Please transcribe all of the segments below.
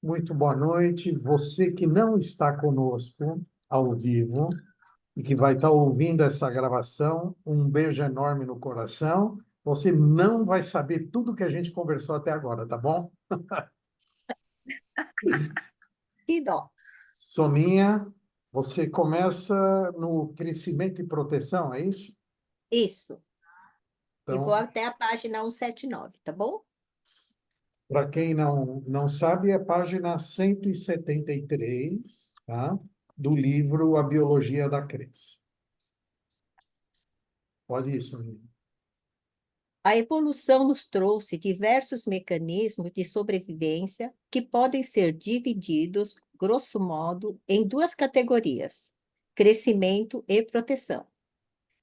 muito boa noite. Você que não está conosco ao vivo e que vai estar ouvindo essa gravação, um beijo enorme no coração. Você não vai saber tudo que a gente conversou até agora, tá bom? Que dó. Soninha, você começa no crescimento e proteção, é isso? Isso. E vou Então, até a página 179, tá bom? para quem não sabe, é a página 173, tá? Do livro A Biologia da Crença. Pode ir, Soninha. A evolução nos trouxe diversos mecanismos de sobrevivência que podem ser divididos, grosso modo, em duas categorias: crescimento e proteção.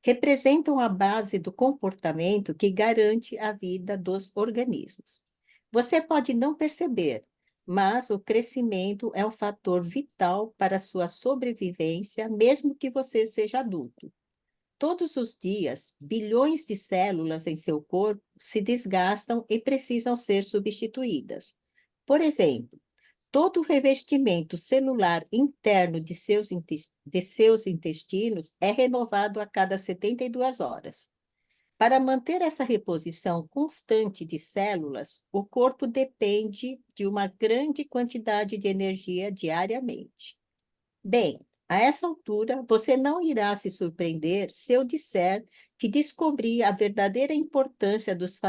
Representam a base do comportamento que garante a vida dos organismos. Você pode não perceber, mas o crescimento é um fator vital para a sua sobrevivência, mesmo que você seja adulto. Todos os dias, bilhões de células em seu corpo se desgastam e precisam ser substituídas. Por exemplo, todo o revestimento celular interno de seus intestinos é renovado a cada 72 horas. Para manter essa reposição constante de células, o corpo depende de uma grande quantidade de energia diariamente. Bem, a essa altura, você não irá se surpreender se eu disser que descobri a verdadeira importância dos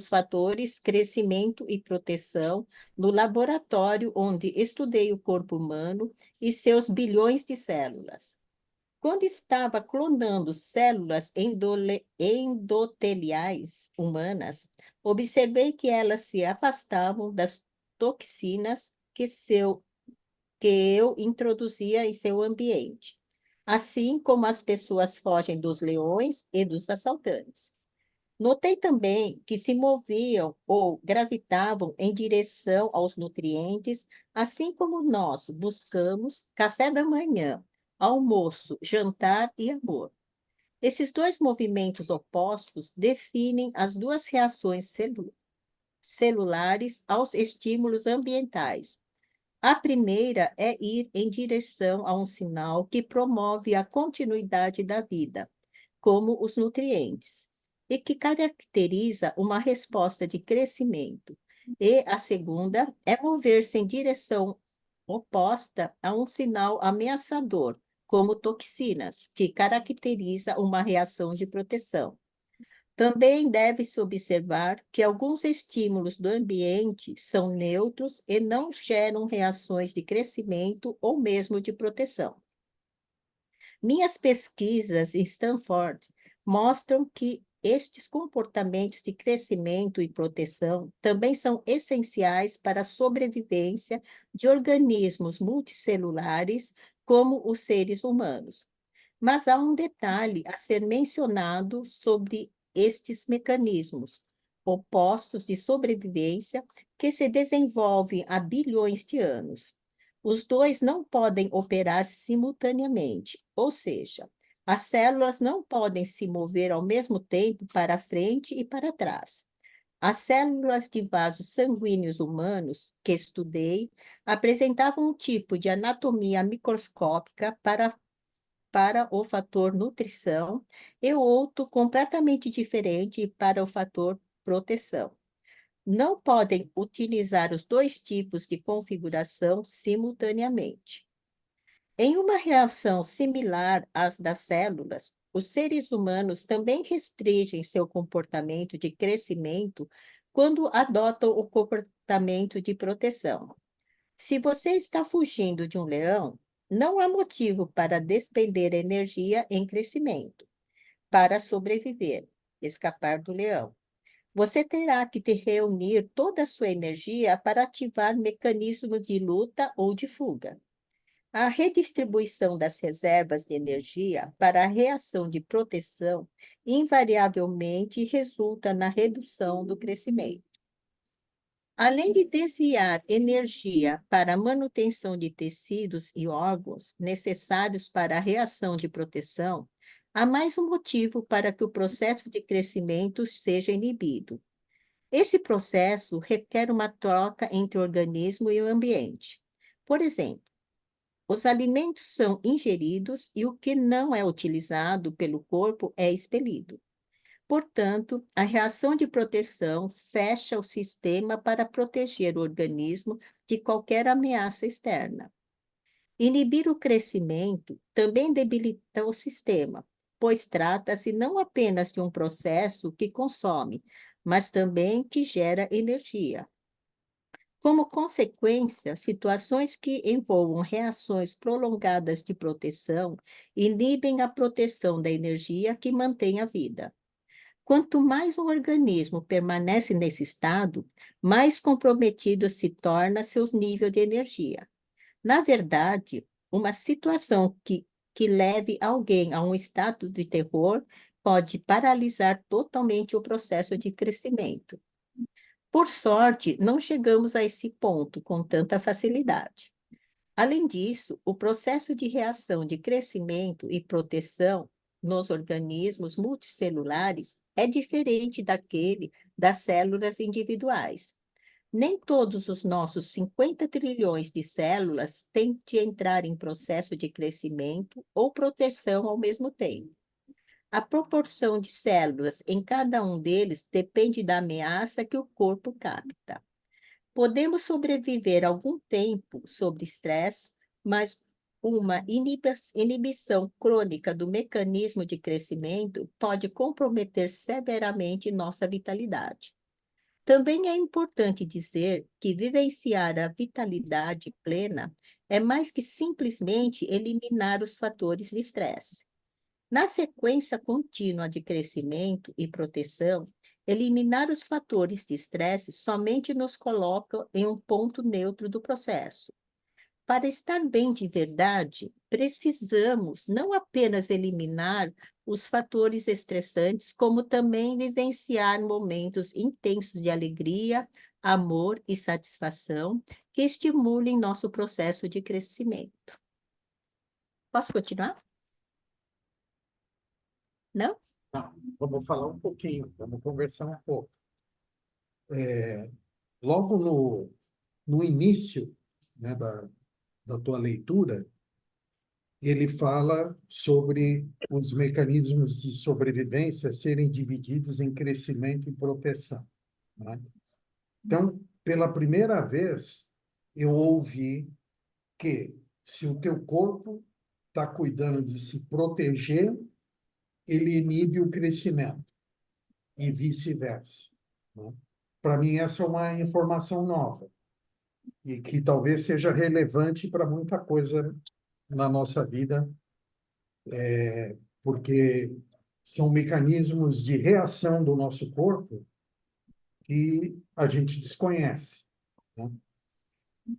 fatores crescimento e proteção no laboratório onde estudei o corpo humano e seus bilhões de células. Quando estava clonando células endoteliais humanas, observei que elas se afastavam das toxinas que eu introduzia em seu ambiente, assim como as pessoas fogem dos leões e dos assaltantes. Notei também que se moviam ou gravitavam em direção aos nutrientes, assim como nós buscamos café da manhã, almoço, jantar e amor. Esses dois movimentos opostos definem as duas reações celulares aos estímulos ambientais. A primeira é ir em direção a um sinal que promove a continuidade da vida, como os nutrientes, e que caracteriza uma resposta de crescimento. E a segunda é mover-se em direção oposta a um sinal ameaçador, como toxinas, que caracteriza uma reação de proteção. Também deve-se observar que alguns estímulos do ambiente são neutros e não geram reações de crescimento ou mesmo de proteção. Minhas pesquisas em Stanford mostram que estes comportamentos de crescimento e proteção também são essenciais para a sobrevivência de organismos multicelulares, como os seres humanos. Mas há um detalhe a ser mencionado sobre estes mecanismos opostos de sobrevivência que se desenvolvem há bilhões de anos. Os dois não podem operar simultaneamente, ou seja, as células não podem se mover ao mesmo tempo para frente e para trás. As células de vasos sanguíneos humanos que estudei apresentavam um tipo de anatomia microscópica para o fator nutrição e outro completamente diferente para o fator proteção. Não podem utilizar os dois tipos de configuração simultaneamente. Em uma reação similar às das células, os seres humanos também restringem seu comportamento de crescimento quando adotam o comportamento de proteção. Se você está fugindo de um leão, não há motivo para despender energia em crescimento, para sobreviver, escapar do leão. Você terá que reunir toda a sua energia para ativar mecanismos de luta ou de fuga. A redistribuição das reservas de energia para a reação de proteção invariavelmente resulta na redução do crescimento. Além de desviar energia para a manutenção de tecidos e órgãos necessários para a reação de proteção, há mais um motivo para que o processo de crescimento seja inibido. Esse processo requer uma troca entre o organismo e o ambiente. Por exemplo, os alimentos são ingeridos e o que não é utilizado pelo corpo é expelido. Portanto, a reação de proteção fecha o sistema para proteger o organismo de qualquer ameaça externa. Inibir o crescimento também debilita o sistema, pois trata-se não apenas de um processo que consome, mas também que gera energia. Como consequência, situações que envolvam reações prolongadas de proteção inibem a proteção da energia que mantém a vida. Quanto mais o organismo permanece nesse estado, mais comprometido se torna seu nível de energia. Na verdade, uma situação que leve alguém a um estado de terror pode paralisar totalmente o processo de crescimento. Por sorte, não chegamos a esse ponto com tanta facilidade. Além disso, o processo de reação de crescimento e proteção nos organismos multicelulares é diferente daquele das células individuais. Nem todos os nossos 50 trilhões de células têm de entrar em processo de crescimento ou proteção ao mesmo tempo. A proporção de células em cada um deles depende da ameaça que o corpo capta. Podemos sobreviver algum tempo sob estresse, mas uma inibição crônica do mecanismo de crescimento pode comprometer severamente nossa vitalidade. Também é importante dizer que vivenciar a vitalidade plena é mais que simplesmente eliminar os fatores de estresse. Na sequência contínua de crescimento e proteção, eliminar os fatores de estresse somente nos coloca em um ponto neutro do processo. Para estar bem de verdade, precisamos não apenas eliminar os fatores estressantes, como também vivenciar momentos intensos de alegria, amor e satisfação que estimulem nosso processo de crescimento. Posso continuar? Não? Não, vamos falar um pouquinho, vamos conversar um pouco. Logo no início, né, da tua leitura, ele fala sobre os mecanismos de sobrevivência serem divididos em crescimento e proteção, né? Então, pela primeira vez, eu ouvi que se o teu corpo está cuidando de se proteger, ele inibe o crescimento e vice-versa, né? Para mim, essa é uma informação nova e que talvez seja relevante para muita coisa na nossa vida, porque são mecanismos de reação do nosso corpo que a gente desconhece, né?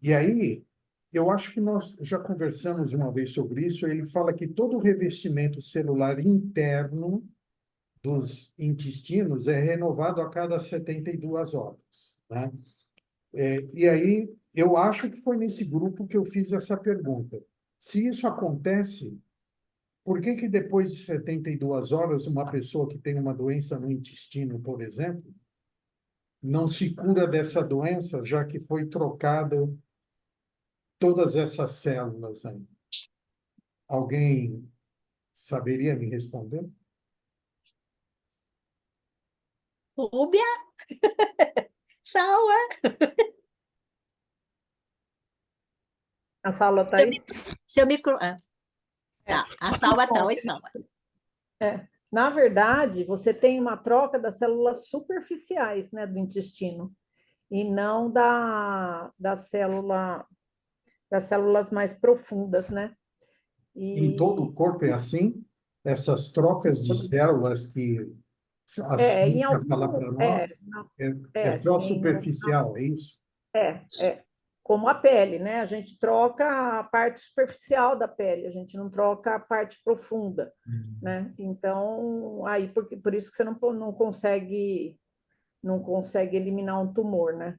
E aí, eu acho que nós já conversamos uma vez sobre isso. Ele fala que todo o revestimento celular interno dos intestinos é renovado a cada 72 horas, né? E aí, eu acho que foi nesse grupo que eu fiz essa pergunta. Se isso acontece, por que que depois de 72 horas, uma pessoa que tem uma doença no intestino, por exemplo, não se cura dessa doença, já que foi trocado todas essas células aí? Alguém saberia me responder? Rúbia, Saua, A Sala está seu, aí? seu micro... É. tá, a Saua tá, Bom, oi, Saua. na verdade, você tem uma troca das células superficiais, né, do intestino, e não das células mais profundas, né? Em todo o E corpo é assim? Essas trocas de células que a em ciência fala algum, para nós é só superficial, é isso? é, como a pele, né? A gente troca a parte superficial da pele, a gente não troca a parte profunda, né? Então, aí por isso que você não consegue eliminar um tumor, né?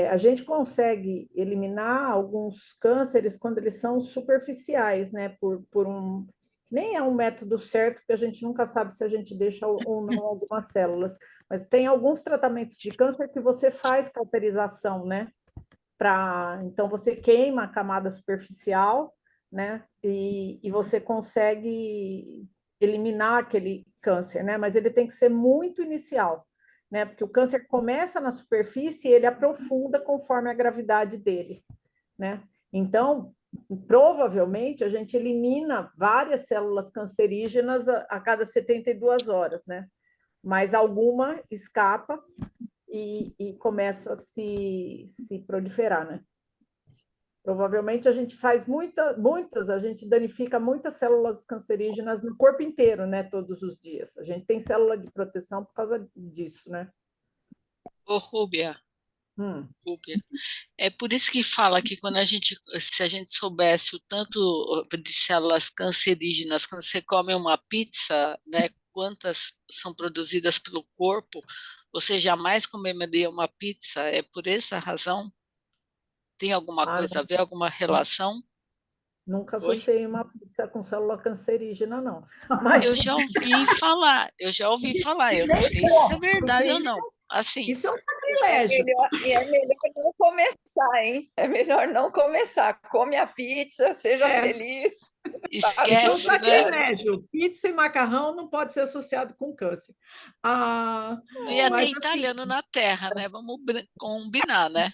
A gente consegue eliminar alguns cânceres quando eles são superficiais, né? Nem é um método certo, porque a gente nunca sabe se a gente deixa ou não algumas células, mas tem alguns tratamentos de câncer que você faz cauterização, né? Então, você queima a camada superficial, né? E você consegue eliminar aquele câncer, né? Mas ele tem que ser muito inicial, né? Porque o câncer começa na superfície e ele aprofunda conforme a gravidade dele, né? Então, provavelmente, a gente elimina várias células cancerígenas a cada 72 horas, né? Mas alguma escapa e começa a se proliferar, né? Provavelmente a gente faz a gente danifica muitas células cancerígenas no corpo inteiro, né? Todos os dias. A gente tem célula de proteção por causa disso, né? Ô, Rúbia, Hum. Rúbia, é por isso que fala que quando se a gente soubesse o tanto de células cancerígenas, quando você come uma pizza, né, quantas são produzidas pelo corpo, você jamais comeria uma pizza, é por essa razão? Tem alguma coisa a ver, alguma relação? Nunca Oi? associei uma pizza com célula cancerígena, não. Mas Eu já ouvi falar, eu não sei se isso é verdade ou não. Assim, isso é um É sacrilégio. melhor não começar, hein? É melhor não começar. Come a pizza, seja feliz. Isso é um esquece, né? sacrilégio. Pizza e macarrão não pode ser associado com câncer. Não ia ter Mas, assim, italiano na Terra, né? Vamos combinar, né?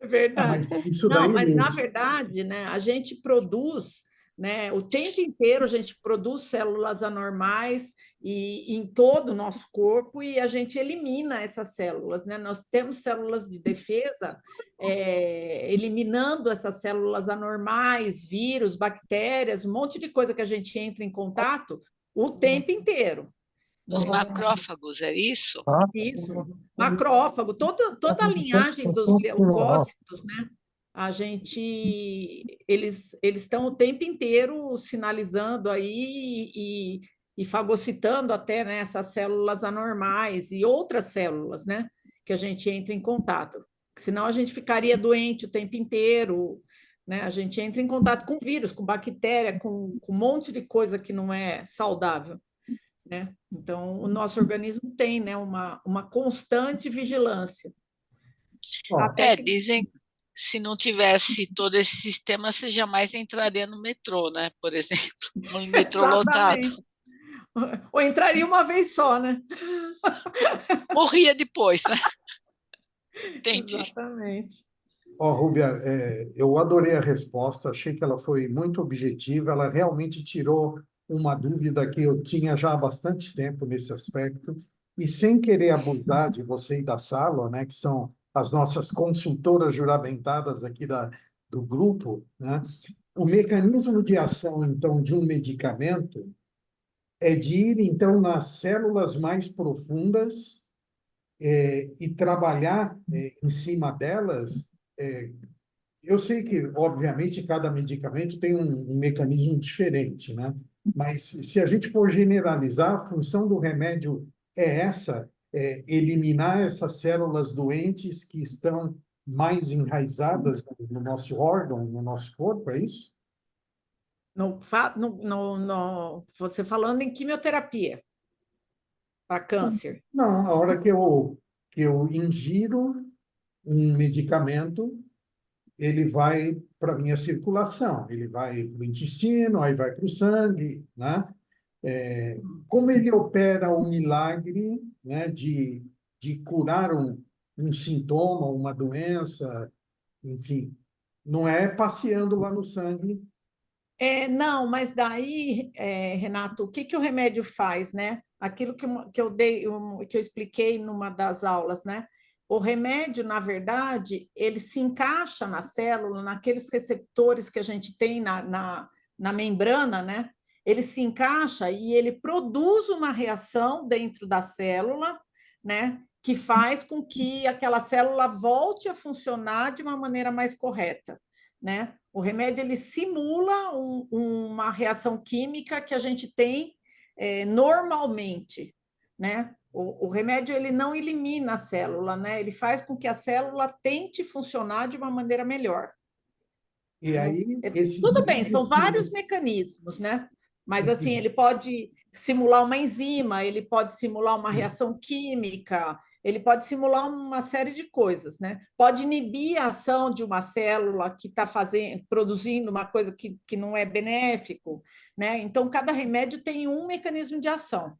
é Ah, verdade. mas isso Não, daí, mas na verdade, né, a gente produz, né, o tempo inteiro a gente produz células anormais em todo o nosso corpo e a gente elimina essas células, né? Nós temos células de defesa eliminando essas células anormais, vírus, bactérias, um monte de coisa que a gente entra em contato o tempo inteiro. Os macrófagos, é isso? Isso, macrófago, toda a linhagem dos leucócitos, né? Eles estão o tempo inteiro sinalizando aí e fagocitando até, né, essas células anormais e outras células, né, que a gente entra em contato. Senão a gente ficaria doente o tempo inteiro, né? A gente entra em contato com vírus, com bactéria, com um monte de coisa que não é saudável, né? Então, o nosso organismo tem, né, uma constante vigilância. ó, Até que Dizem que se não tivesse todo esse sistema, você jamais entraria no metrô, né? Por exemplo, no metrô lotado. exatamente. Ou entraria uma vez só, né? Morria depois, né? Entendi. Exatamente. ó, Rúbia, eu adorei a resposta, achei que ela foi muito objetiva, ela realmente tirou uma dúvida que eu tinha já há bastante tempo nesse aspecto, e sem querer abusar de você e da Sala, né, que são as nossas consultoras juramentadas aqui do grupo, né, o mecanismo de ação, então, de um medicamento é de ir, então, nas células mais profundas e trabalhar em cima delas. Eu sei que, obviamente, cada medicamento tem um mecanismo diferente, né? Mas se a gente for generalizar, a função do remédio é essa, eliminar essas células doentes que estão mais enraizadas no nosso órgão, no nosso corpo, é isso? Você falando em quimioterapia para câncer. Não, a hora que eu ingiro um medicamento, ele vai para a minha circulação, ele vai para o intestino, aí vai para o sangue, né? Como ele opera o milagre, né, de curar um sintoma, uma doença, enfim, não é passeando lá no sangue. Não, mas daí, Renato, o que que o remédio faz, né? Aquilo que eu dei, que eu expliquei numa das aulas, né? O remédio, na verdade, ele se encaixa na célula, naqueles receptores que a gente tem na membrana, né? Ele se encaixa e ele produz uma reação dentro da célula, né? Que faz com que aquela célula volte a funcionar de uma maneira mais correta, né? O remédio ele simula uma reação química que a gente tem normalmente, né? O remédio ele não elimina a célula, né? Ele faz com que a célula tente funcionar de uma maneira melhor. E aí, esses Tudo bem, livros são que vários você... mecanismos, né? Mas assim, ele pode simular uma enzima, ele pode simular uma reação química, ele pode simular uma série de coisas, né? Pode inibir a ação de uma célula que está produzindo uma coisa que não é benéfico, né? Então, cada remédio tem um mecanismo de ação,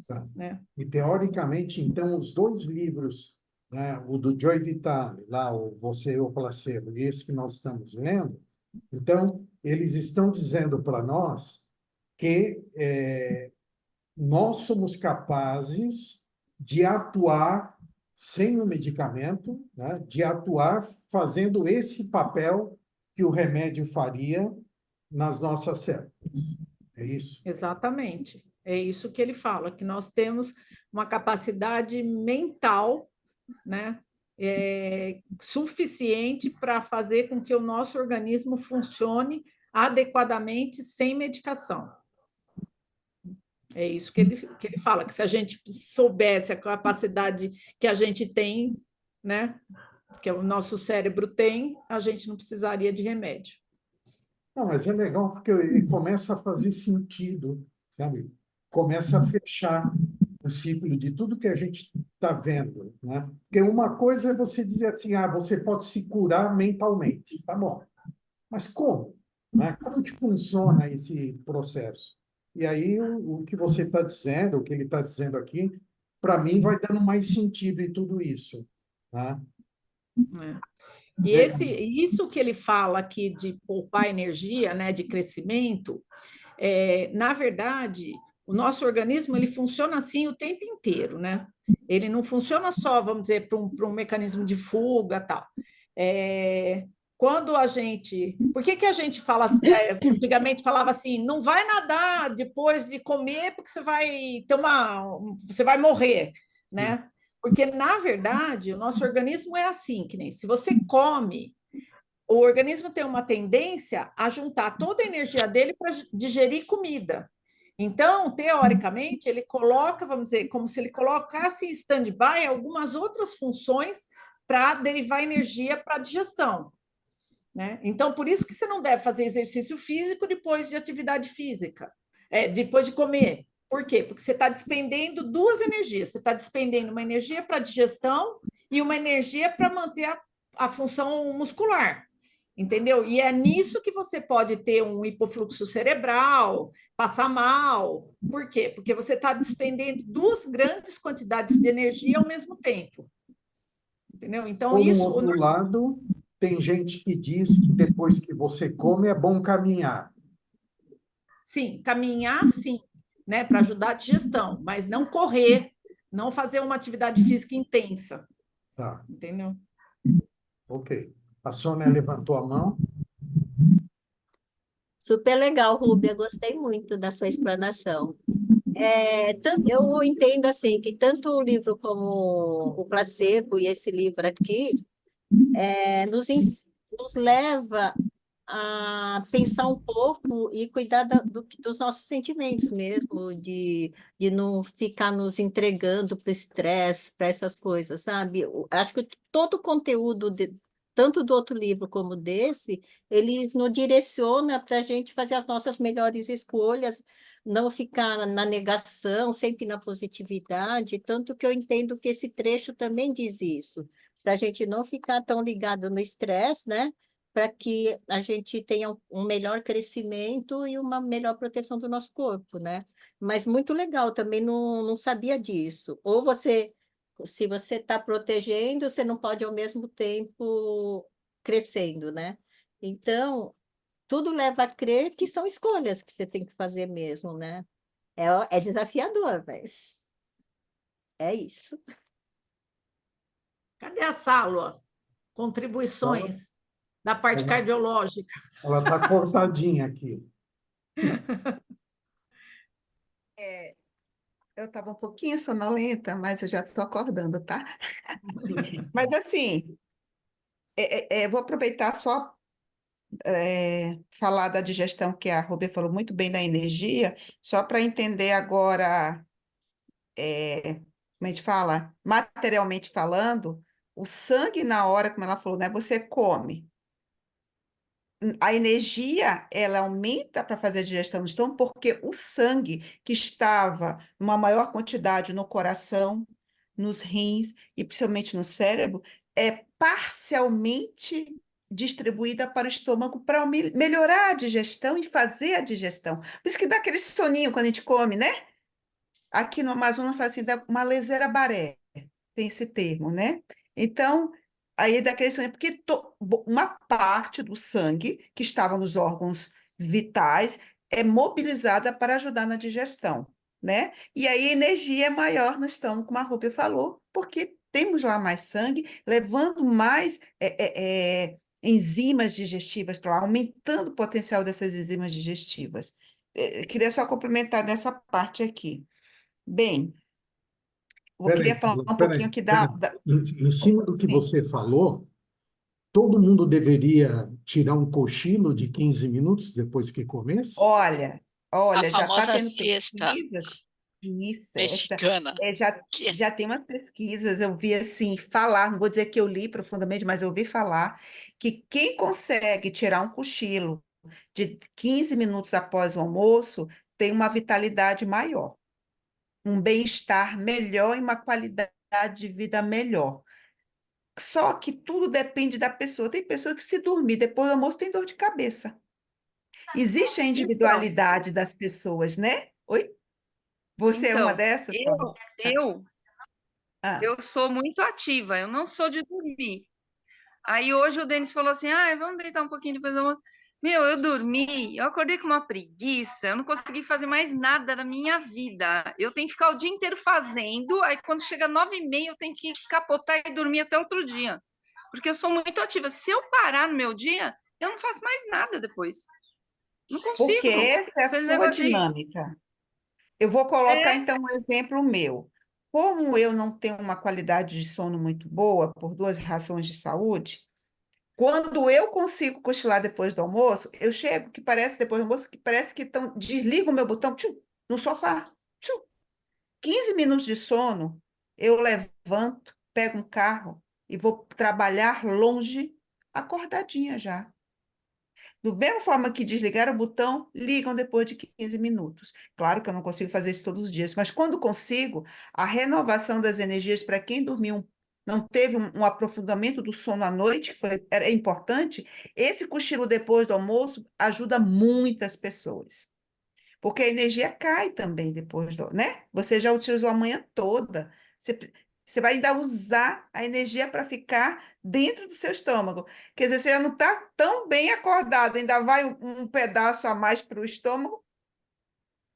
Tá. né? E, teoricamente, então, os dois livros, né, o do Joy Vitale, lá, o Você e o Placebo, e esse que nós estamos lendo, então, eles estão dizendo para nós que nós somos capazes de atuar sem o medicamento, né, de atuar fazendo esse papel que o remédio faria nas nossas células. É isso? Exatamente. É isso que ele fala, que nós temos uma capacidade mental, né, suficiente para fazer com que o nosso organismo funcione adequadamente sem medicação. É isso que ele fala, que se a gente soubesse a capacidade que a gente tem, né, que o nosso cérebro tem, a gente não precisaria de remédio. Não, mas é legal porque começa a fazer sentido, sabe? Começa a fechar o ciclo de tudo que a gente está vendo, né? Porque uma coisa é você dizer assim, você pode se curar mentalmente, tá bom? Mas como? Né? Como que funciona esse processo? E aí o que você está dizendo, o que ele está dizendo aqui, para mim vai dando mais sentido em tudo isso, né? E isso que ele fala aqui de poupar energia, né, de crescimento, na verdade, o nosso organismo ele funciona assim o tempo inteiro, né? Ele não funciona só, vamos dizer, para um mecanismo de fuga, tal. Quando a gente, por que a gente fala, antigamente falava assim, não vai nadar depois de comer porque você vai morrer, né? Porque na verdade o nosso organismo é assim, que nem se você come, o organismo tem uma tendência a juntar toda a energia dele para digerir comida. Então, teoricamente, ele coloca, vamos dizer, como se ele colocasse em stand-by algumas outras funções para derivar energia para a digestão, né? Então, por isso que você não deve fazer exercício físico depois de atividade física, depois de comer. Por quê? Porque você está despendendo duas energias. Você está despendendo uma energia para digestão e uma energia para manter a função muscular. Entendeu? E é nisso que você pode ter um hipofluxo cerebral, passar mal. Por quê? Porque você está despendendo duas grandes quantidades de energia ao mesmo tempo. Entendeu? Então, Por um isso. outro lado, tem gente que diz que depois que você come é bom caminhar. Sim, caminhar, sim, né, para ajudar a digestão, mas não correr, não fazer uma atividade física intensa. Tá, Entendeu? ok. A Sônia levantou a mão. Super legal, Rúbia, gostei muito da sua explanação. Eu entendo assim que tanto o livro como o Placebo e esse livro aqui nos leva a pensar um pouco e cuidar dos nossos sentimentos mesmo, de não ficar nos entregando para o estresse, para essas coisas, sabe? Acho que todo o conteúdo, tanto do outro livro como desse, eles nos direciona para a gente fazer as nossas melhores escolhas, não ficar na negação, sempre na positividade, tanto que eu entendo que esse trecho também diz isso, para a gente não ficar tão ligado no estresse, né? Para que a gente tenha um melhor crescimento e uma melhor proteção do nosso corpo, né? Mas muito legal, também não sabia disso. Ou se você está protegendo, você não pode ao mesmo tempo crescendo, né? Então, tudo leva a crer que são escolhas que você tem que fazer mesmo, né? É desafiador, mas é isso. Cadê a Sálua? Ela Contribuições da parte cardiológica. está cortadinha aqui. Eu estava um pouquinho sonolenta, mas eu já estou acordando, tá? Mas assim, vou aproveitar só falar da digestão, que a Rubia falou muito bem da energia, só para entender agora, como a gente fala, materialmente falando, o sangue na hora, como ela falou, né? Você come. a energia ela aumenta para fazer a digestão do estômago, porque o sangue que estava numa maior quantidade no coração, nos rins e principalmente no cérebro, é parcialmente distribuída para o estômago para melhorar a digestão e fazer a digestão. Por isso que dá aquele soninho quando a gente come, né? Aqui no Amazonas fala assim, dá uma leseira baré, tem esse termo, né? Então, aí daquele sangue, porque uma parte do sangue que estava nos órgãos vitais é mobilizada para ajudar na digestão, né? E aí a energia é maior no estômago, como a Rúbia falou, porque temos lá mais sangue, levando mais enzimas digestivas para lá, aumentando o potencial dessas enzimas digestivas. Queria só complementar nessa parte aqui. Bem, eu Peraí, queria falar Sila, um pouquinho peraí, aqui peraí. Em cima do que Sim. você falou, todo mundo deveria tirar um cochilo de 15 minutos depois que comesse? Olha, A olha, já está famosa tendo siesta pesquisas, isso, mexicana. Que já tem umas pesquisas, eu vi assim, falar, não vou dizer que eu li profundamente, mas eu ouvi falar que quem consegue tirar um cochilo de 15 minutos após o almoço tem uma vitalidade maior, um bem-estar melhor e uma qualidade de vida melhor. Só que tudo depende da pessoa. Tem pessoa que se dormir depois do almoço tem dor de cabeça. Existe a Então, individualidade das pessoas, né? Oi? Você é uma então, dessas, Tony? eu, Ah, eu sou muito ativa, eu não sou de dormir. Aí hoje o Denis falou assim: ah, vamos deitar um pouquinho depois do almoço. Meu, eu dormi, eu acordei com uma preguiça, eu não consegui fazer mais nada na minha vida. Eu tenho que ficar o dia inteiro fazendo, aí quando chega 9h30 eu tenho que capotar e dormir até outro dia. Porque eu sou muito ativa. Se eu parar no meu dia, eu não faço mais nada depois. Não porque consigo. essa é a Aquele sua negócio de. dinâmica. Eu vou colocar É, então um exemplo meu. Como eu não tenho uma qualidade de sono muito boa, por duas razões de saúde, quando eu consigo cochilar depois do almoço, eu chego que parece, depois do almoço, que parece que desligo o meu botão tchum, no sofá. Tchum. 15 minutos de sono, eu levanto, pego um carro e vou trabalhar longe, acordadinha já. Do mesma forma que desligaram o botão, ligam depois de 15 minutos. Claro que eu não consigo fazer isso todos os dias, mas quando consigo, a renovação das energias para quem dormiu, não teve um aprofundamento do sono à noite, que era importante, esse cochilo depois do almoço ajuda muitas pessoas. Porque a energia cai também depois né? Você já utilizou a manhã toda. Você vai ainda usar a energia para ficar dentro do seu estômago. Quer dizer, você já não está tão bem acordado, ainda vai um pedaço a mais para o estômago.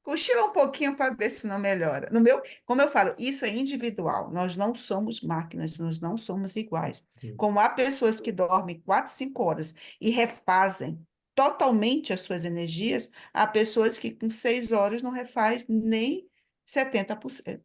Cochila um pouquinho para ver se não melhora. No meu, como eu falo, isso é individual. Nós não somos máquinas, nós não somos iguais. Sim. Como há pessoas que dormem 4, 5 horas e refazem totalmente as suas energias, há pessoas que com 6 horas não refaz nem 70%.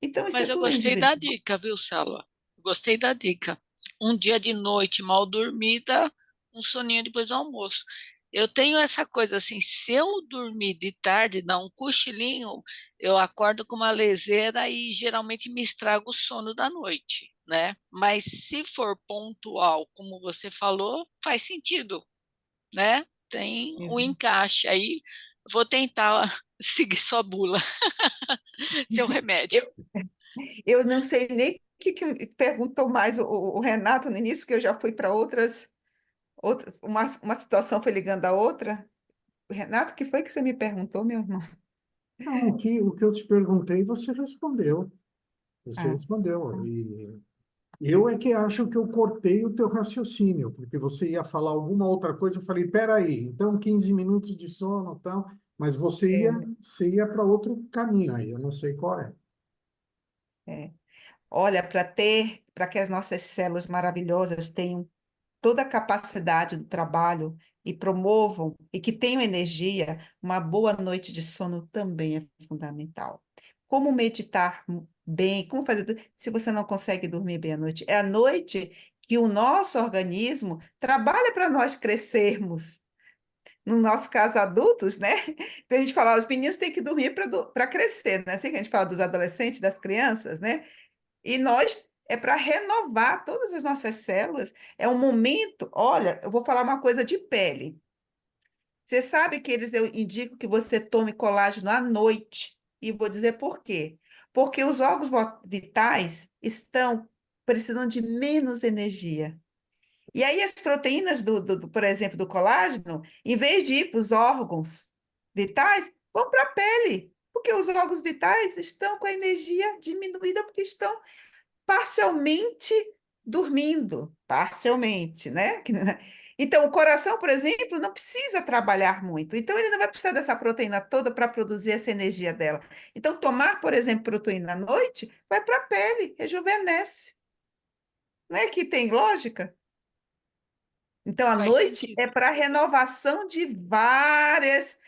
Então, isso é Mas eu tudo gostei da individual. dica, viu, Célula? Gostei da dica. Um dia de noite mal dormida, um soninho depois do almoço. Eu tenho essa coisa assim, se eu dormir de tarde, dar um cochilinho, eu acordo com uma leseira e geralmente me estrago o sono da noite, né? Mas se for pontual, como você falou, faz sentido, né? Tem um encaixe aí. Vou tentar seguir sua bula, seu remédio. Eu, eu não sei nem o que perguntou mais o Renato no início, porque eu já fui para uma situação foi ligando a outra. Renato, o que foi que você me perguntou, meu irmão? Não, o que eu te perguntei, você respondeu. Você Ah, respondeu. E eu é que acho que eu cortei o teu raciocínio, porque você ia falar alguma outra coisa, eu falei, peraí, então 15 minutos de sono, então, mas é, você ia para outro caminho aí, eu não sei qual é. é. Olha, para que as nossas células maravilhosas tenham toda a capacidade do trabalho e promovam e que tenham energia, uma boa noite de sono também é fundamental. Como meditar bem, como fazer, se você não consegue dormir bem à noite? É à noite que o nosso organismo trabalha para nós crescermos. No nosso caso, adultos, né? Então a gente fala, os meninos têm que dormir para crescer, né? Assim que a gente fala dos adolescentes, das crianças, né? E nós é para renovar todas as nossas células. É um momento, olha, eu vou falar uma coisa de pele. Você sabe que eu indico que você tome colágeno à noite, e vou dizer por quê. Porque os órgãos vitais estão precisando de menos energia. E aí as proteínas, por exemplo, do colágeno, em vez de ir para os órgãos vitais, vão para a pele, porque os órgãos vitais estão com a energia diminuída, porque estão parcialmente dormindo, parcialmente, né? Então, o coração, por exemplo, não precisa trabalhar muito. Então, ele não vai precisar dessa proteína toda para produzir essa energia dela. Então, tomar, por exemplo, proteína à noite, vai para a pele, rejuvenesce. Não é que tem lógica? Então, à Faz noite é sentido. para renovação de várias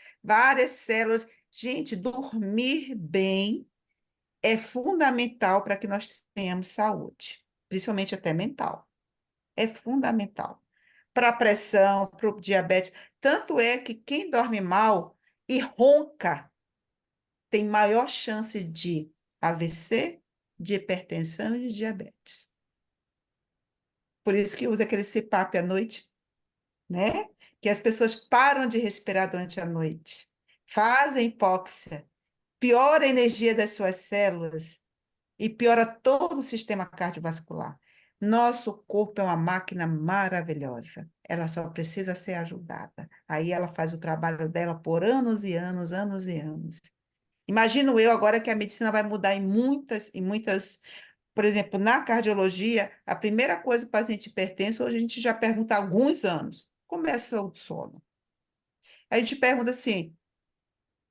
células. Gente, dormir bem é fundamental para que nós tenhamos saúde, principalmente até mental. É fundamental. Para a pressão, para o diabetes. Tanto é que quem dorme mal e ronca tem maior chance de AVC, de hipertensão e de diabetes. Por isso que usa aquele CPAP à noite, né? Que as pessoas param de respirar durante a noite, fazem hipóxia, piora a energia das suas células e piora todo o sistema cardiovascular. Nosso corpo é uma máquina maravilhosa. Ela só precisa ser ajudada. Aí ela faz o trabalho dela por anos e anos, anos e anos. Imagino eu agora que a medicina vai mudar em muitas, por exemplo, na cardiologia, a primeira coisa para o paciente hipertenso, hoje a gente já pergunta há alguns anos, começa o sono. Aí a gente pergunta assim,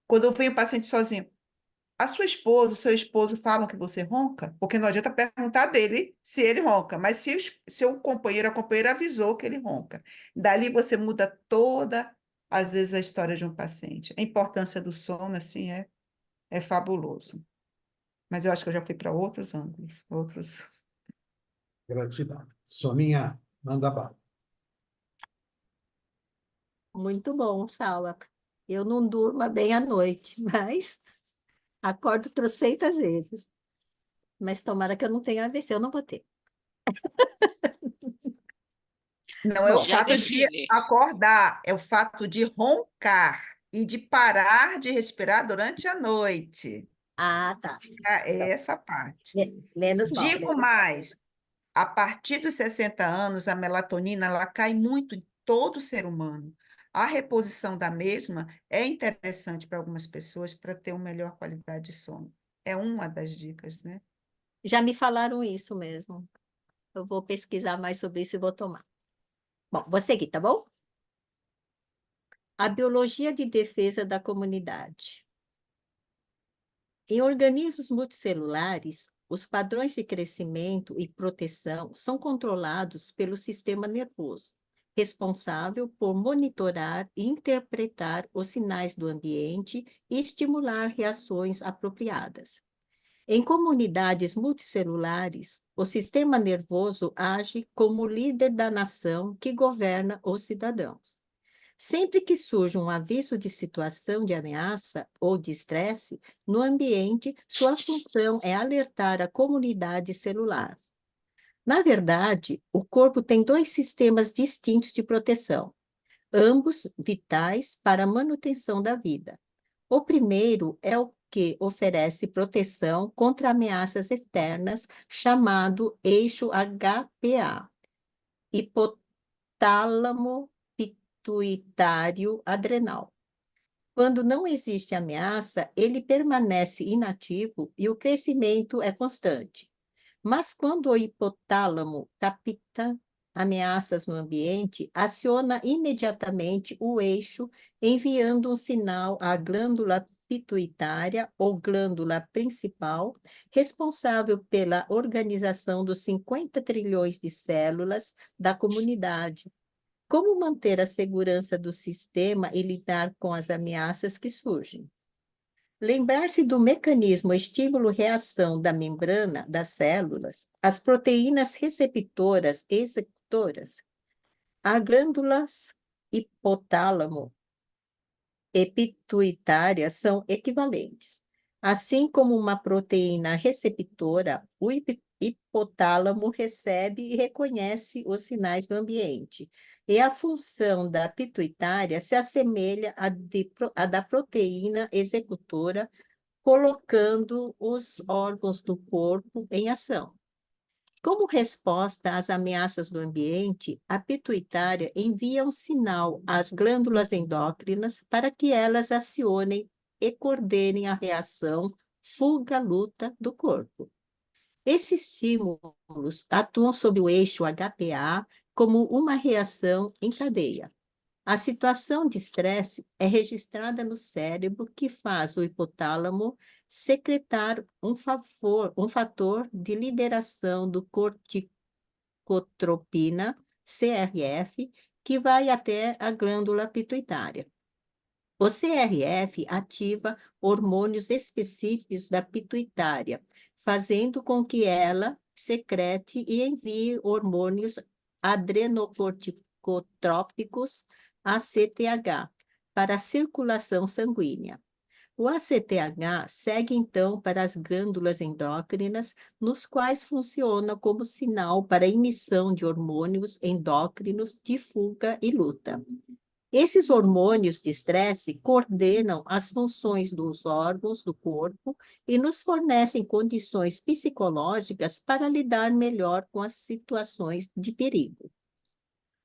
quando eu venho o paciente sozinho, a sua esposa, o seu esposo falam que você ronca? Porque não adianta perguntar dele se ele ronca, mas se o seu companheiro, a companheira avisou que ele ronca. Dali você muda toda, às vezes, a história de um paciente. A importância do sono, assim, é fabuloso. Mas eu acho que eu já fui para outros ângulos, outros. Gratidão. Soninha, manda bala. Muito bom, Sala. Eu não durmo bem à noite, mas acordo trocentas vezes. Mas tomara que eu não tenha AVC, eu não vou ter. Não é o Bom, Já fato de define. acordar, é o fato de roncar e de parar de respirar durante a noite. tá. É Então, essa parte. menos mal, Digo mais, a partir dos 60 anos, a melatonina ela cai muito em todo ser humano. A reposição da mesma é interessante para algumas pessoas para ter uma melhor qualidade de sono. É uma das dicas, né? Já me falaram isso mesmo. Eu vou pesquisar mais sobre isso e vou tomar. Bom, vou seguir, tá bom? A biologia de defesa da comunidade. Em organismos multicelulares, os padrões de crescimento e proteção são controlados pelo sistema nervoso, responsável por monitorar e interpretar os sinais do ambiente e estimular reações apropriadas. Em comunidades multicelulares, o sistema nervoso age como líder da nação que governa os cidadãos. Sempre que surge um aviso de situação de ameaça ou de estresse no ambiente, sua função é alertar a comunidade celular. Na verdade, o corpo tem dois sistemas distintos de proteção, ambos vitais para a manutenção da vida. O primeiro é o que oferece proteção contra ameaças externas, chamado eixo HPA, hipotálamo pituitário adrenal. Quando não existe ameaça, ele permanece inativo e o crescimento é constante. Mas quando o hipotálamo capta ameaças no ambiente, aciona imediatamente o eixo, enviando um sinal à glândula pituitária ou glândula principal, responsável pela organização dos 50 trilhões de células da comunidade. Como manter a segurança do sistema e lidar com as ameaças que surgem? Lembrar-se do mecanismo estímulo-reação da membrana das células, as proteínas receptoras e executoras, as glândulas hipotálamo e pituitária são equivalentes. Assim como uma proteína receptora, o hipotálamo recebe e reconhece os sinais do ambiente. E a função da pituitária se assemelha à da proteína executora, colocando os órgãos do corpo em ação. Como resposta às ameaças do ambiente, a pituitária envia um sinal às glândulas endócrinas para que elas acionem e coordenem a reação fuga-luta do corpo. Esses estímulos atuam sobre o eixo HPA como uma reação em cadeia. A situação de estresse é registrada no cérebro, que faz o hipotálamo secretar um fator de liberação do corticotropina, CRF, que vai até a glândula pituitária. O CRF ativa hormônios específicos da pituitária, fazendo com que ela secrete e envie hormônios adrenocorticotrópicos, ACTH, para a circulação sanguínea. O ACTH segue então para as glândulas endócrinas, nos quais funciona como sinal para a emissão de hormônios endócrinos de fuga e luta. Esses hormônios de estresse coordenam as funções dos órgãos do corpo e nos fornecem condições psicológicas para lidar melhor com as situações de perigo.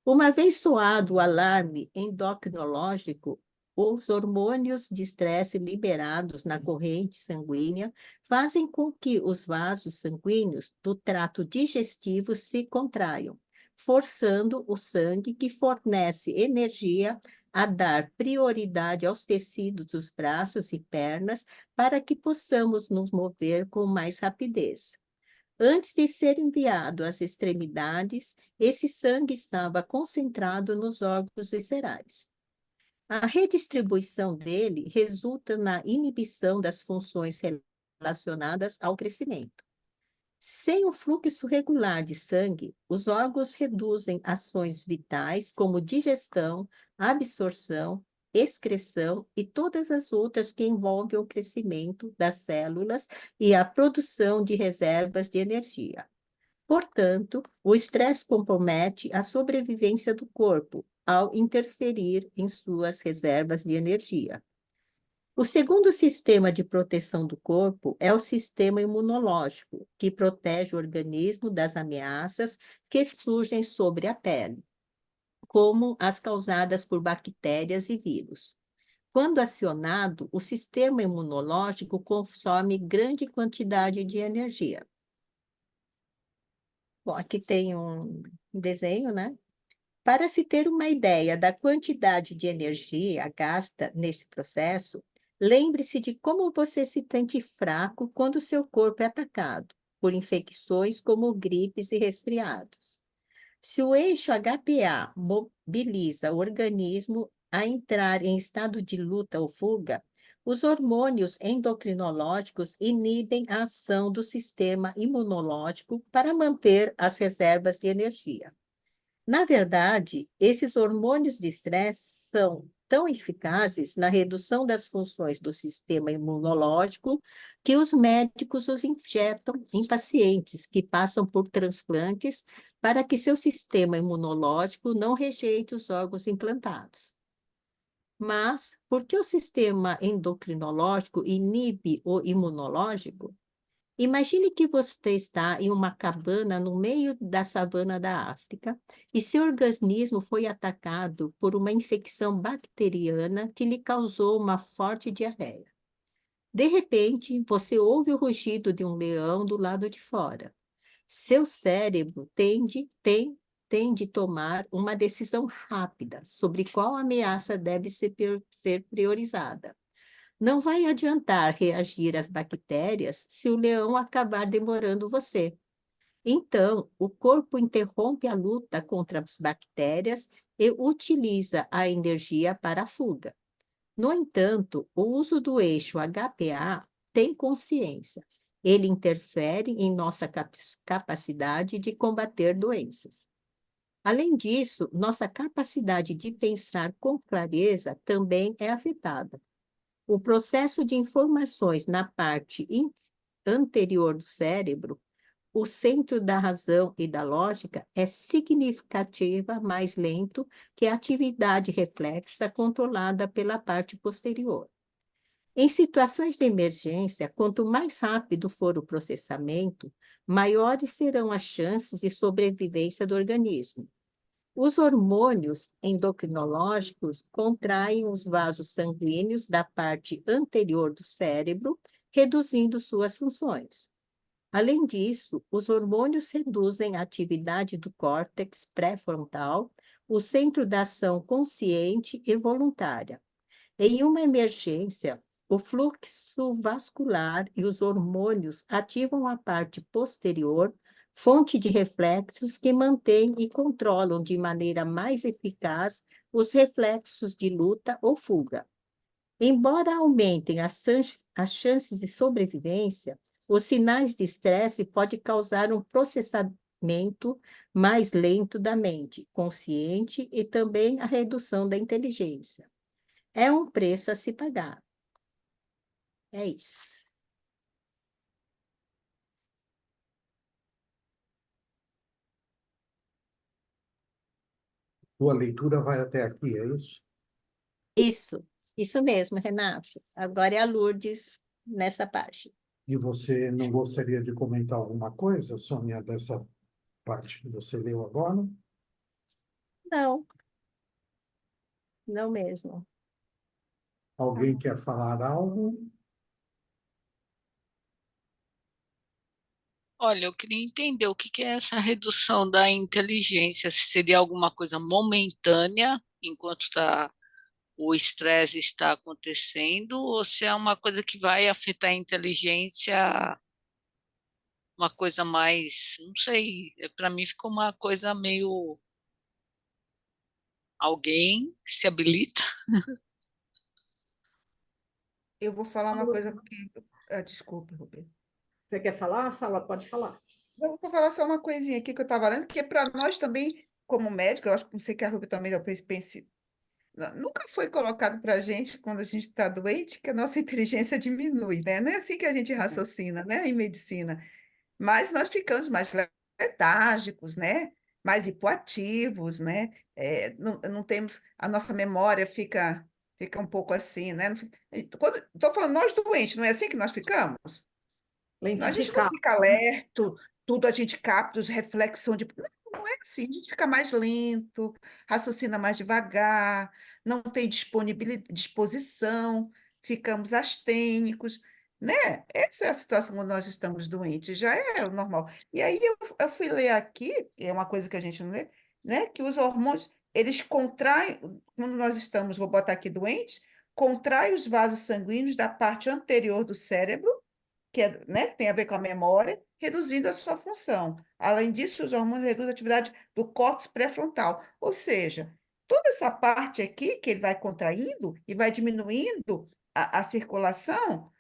Uma vez soado o alarme endocrinológico, os hormônios de estresse liberados na corrente sanguínea fazem com que os vasos sanguíneos do trato digestivo se contraiam, forçando o sangue, que fornece energia, a dar prioridade aos tecidos dos braços e pernas para que possamos nos mover com mais rapidez. Antes de ser enviado às extremidades, esse sangue estava concentrado nos órgãos viscerais. A redistribuição dele resulta na inibição das funções relacionadas ao crescimento. Sem o fluxo regular de sangue, os órgãos reduzem ações vitais como digestão, absorção, excreção e todas as outras que envolvem o crescimento das células e a produção de reservas de energia. Portanto, o estresse compromete a sobrevivência do corpo ao interferir em suas reservas de energia. O segundo sistema de proteção do corpo é o sistema imunológico, que protege o organismo das ameaças que surgem sobre a pele, como as causadas por bactérias e vírus. Quando acionado, o sistema imunológico consome grande quantidade de energia. Bom, aqui tem um desenho, né? Para se ter uma ideia da quantidade de energia gasta nesse processo, lembre-se de como você se sente fraco quando seu corpo é atacado por infecções como gripes e resfriados. Se o eixo HPA mobiliza o organismo a entrar em estado de luta ou fuga, os hormônios endocrinológicos inibem a ação do sistema imunológico para manter as reservas de energia. Na verdade, esses hormônios de estresse são tão eficazes na redução das funções do sistema imunológico que os médicos os injetam em pacientes que passam por transplantes para que seu sistema imunológico não rejeite os órgãos implantados. Mas, por que o sistema endocrinológico inibe o imunológico? Imagine que você está em uma cabana no meio da savana da África e seu organismo foi atacado por uma infecção bacteriana que lhe causou uma forte diarreia. De repente, você ouve o rugido de um leão do lado de fora. Seu cérebro tende a tomar uma decisão rápida sobre qual ameaça deve ser priorizada. Não vai adiantar reagir às bactérias se o leão acabar demorando você. Então, o corpo interrompe a luta contra as bactérias e utiliza a energia para a fuga. No entanto, o uso do eixo HPA tem consciência. Ele interfere em nossa capacidade de combater doenças. Além disso, nossa capacidade de pensar com clareza também é afetada. O processo de informações na parte anterior do cérebro, o centro da razão e da lógica é significativa mais lento que a atividade reflexa controlada pela parte posterior. Em situações de emergência, quanto mais rápido for o processamento, maiores serão as chances de sobrevivência do organismo. Os hormônios endocrinológicos contraem os vasos sanguíneos da parte anterior do cérebro, reduzindo suas funções. Além disso, os hormônios reduzem a atividade do córtex pré-frontal, o centro da ação consciente e voluntária. Em uma emergência, o fluxo vascular e os hormônios ativam a parte posterior, fonte de reflexos que mantém e controlam de maneira mais eficaz os reflexos de luta ou fuga. Embora aumentem as chances de sobrevivência, os sinais de estresse podem causar um processamento mais lento da mente consciente e também a redução da inteligência. É um preço a se pagar. É isso. Tua leitura vai até aqui, é isso? Isso mesmo, Renato. Agora é a Lourdes nessa página. E você não gostaria de comentar alguma coisa, Sônia, dessa parte que você leu agora? Não, não mesmo. Alguém quer falar algo? Olha, eu queria entender o que que é essa redução da inteligência, se seria alguma coisa momentânea, enquanto o estresse está acontecendo, ou se é uma coisa que vai afetar a inteligência, uma coisa mais, não sei, para mim ficou uma coisa meio alguém que se habilita. Eu vou falar uma coisa Lourdes, que. Desculpe, Roberto. você quer falar, Sala? Pode falar. Eu vou falar só uma coisinha aqui que eu estava lendo, que para nós também, como médico, eu acho que não sei que a Ruby também já fez, pense. Nunca foi colocado para a gente, quando a gente está doente, que a nossa inteligência diminui, né? Não é assim que a gente raciocina, né, em medicina. Mas nós ficamos mais letárgicos, né? Mais hipoativos, né? Não temos, a nossa memória fica um pouco assim, né? Estou falando nós doentes, não é assim que nós ficamos? A gente não Lentificar. fica alerta, tudo a gente capta, os reflexos são de. Não é assim, a gente fica mais lento, raciocina mais devagar, não tem disposição, ficamos astênicos, né? Essa é a situação quando nós estamos doentes, já é o normal. E aí eu fui ler aqui, que é uma coisa que a gente não lê, né? Que os hormônios, eles contraem, quando nós estamos, vou botar aqui doentes, contrai os vasos sanguíneos da parte anterior do cérebro que, né, que tem a ver com a memória, reduzindo a sua função. Além disso, os hormônios reduzem a atividade do córtex pré-frontal. Ou seja, toda essa parte aqui que ele vai contraindo e vai diminuindo a circulação,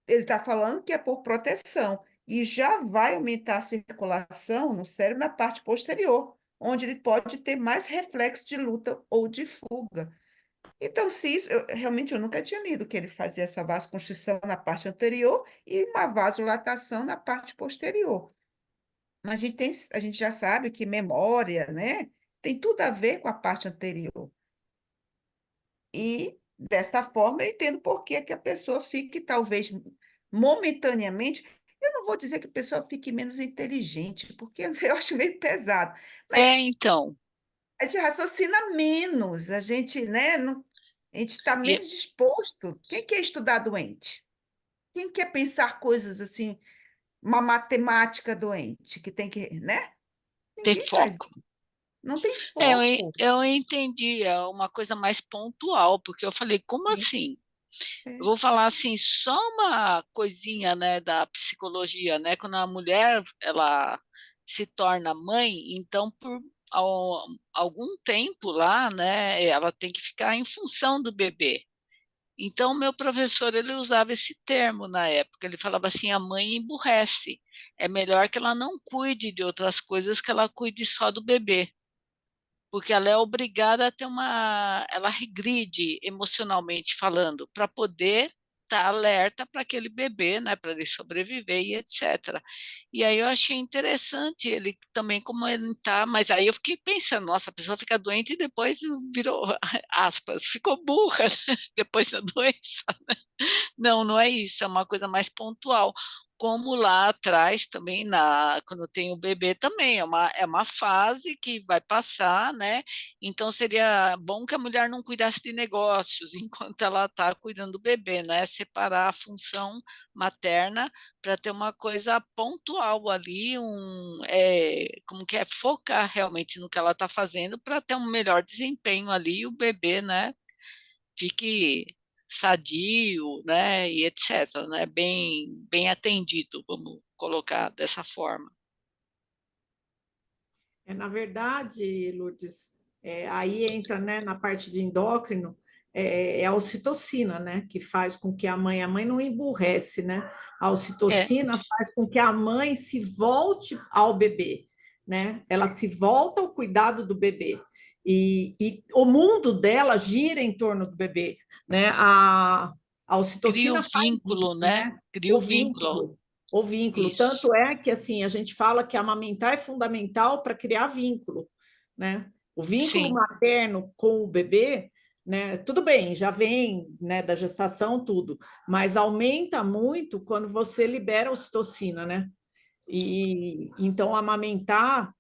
ele está falando que é por proteção. E já vai aumentar a circulação no cérebro na parte posterior, onde ele pode ter mais reflexo de luta ou de fuga. Então, se isso, realmente eu nunca tinha lido que ele fazia essa vasoconstrição na parte anterior e uma vasodilatação na parte posterior. Mas a gente já sabe que memória, né, tem tudo a ver com a parte anterior. E desta forma eu entendo por que que a pessoa fique, talvez, momentaneamente. Eu não vou dizer que a pessoa fique menos inteligente, porque eu acho meio pesado, É, mas então, a gente raciocina menos, a gente, né, a gente está e menos disposto. Quem quer estudar doente? Quem quer pensar coisas assim, uma matemática doente, que tem que, né? ter Ninguém faz, foco. não tem É, foco. eu entendi, é uma coisa mais pontual, porque eu falei, como Sim, assim? Eu é. vou falar assim, só uma coisinha, né, da psicologia, né? Quando a mulher ela se torna mãe, então por algum tempo lá, né, ela tem que ficar em função do bebê. Então meu professor ele usava esse termo na época. Ele falava assim, a mãe emburrece. É melhor que ela não cuide de outras coisas, que ela cuide só do bebê, porque ela é obrigada a ter ela regride emocionalmente falando para poder estar alerta para aquele bebê, né, para ele sobreviver e etc. E aí eu achei interessante ele também comentar, mas aí eu fiquei pensando, nossa, a pessoa fica doente e depois virou, aspas, ficou burra, né, depois da doença. Não, não é isso, é uma coisa mais pontual. Como lá atrás também, quando tem o bebê também, é uma fase que vai passar, né? Então seria bom que a mulher não cuidasse de negócios enquanto ela está cuidando do bebê, né? Separar a função materna para ter uma coisa pontual ali, como que é, focar realmente no que ela está fazendo para ter um melhor desempenho ali, e o bebê, né? Fique sadio, né, e etc, né, bem atendido, vamos colocar dessa forma. Na verdade, Lourdes, aí entra, né, na parte de endócrino, é a ocitocina, né, que faz com que a mãe não emburrece, né? A É, ocitocina faz com que a mãe se volte ao bebê, né? Ela se volta ao cuidado do bebê. E o mundo dela gira em torno do bebê, né? A cria o ocitocina faz vínculo, isso, né? né? Cria O o vínculo. vínculo. O vínculo, Isso. tanto é que assim a gente fala que amamentar é fundamental para criar vínculo, né? O vínculo Sim. materno com o bebê, né? Tudo bem, já vem, né, da gestação tudo, mas aumenta muito quando você libera a ocitocina, né? E então amamentar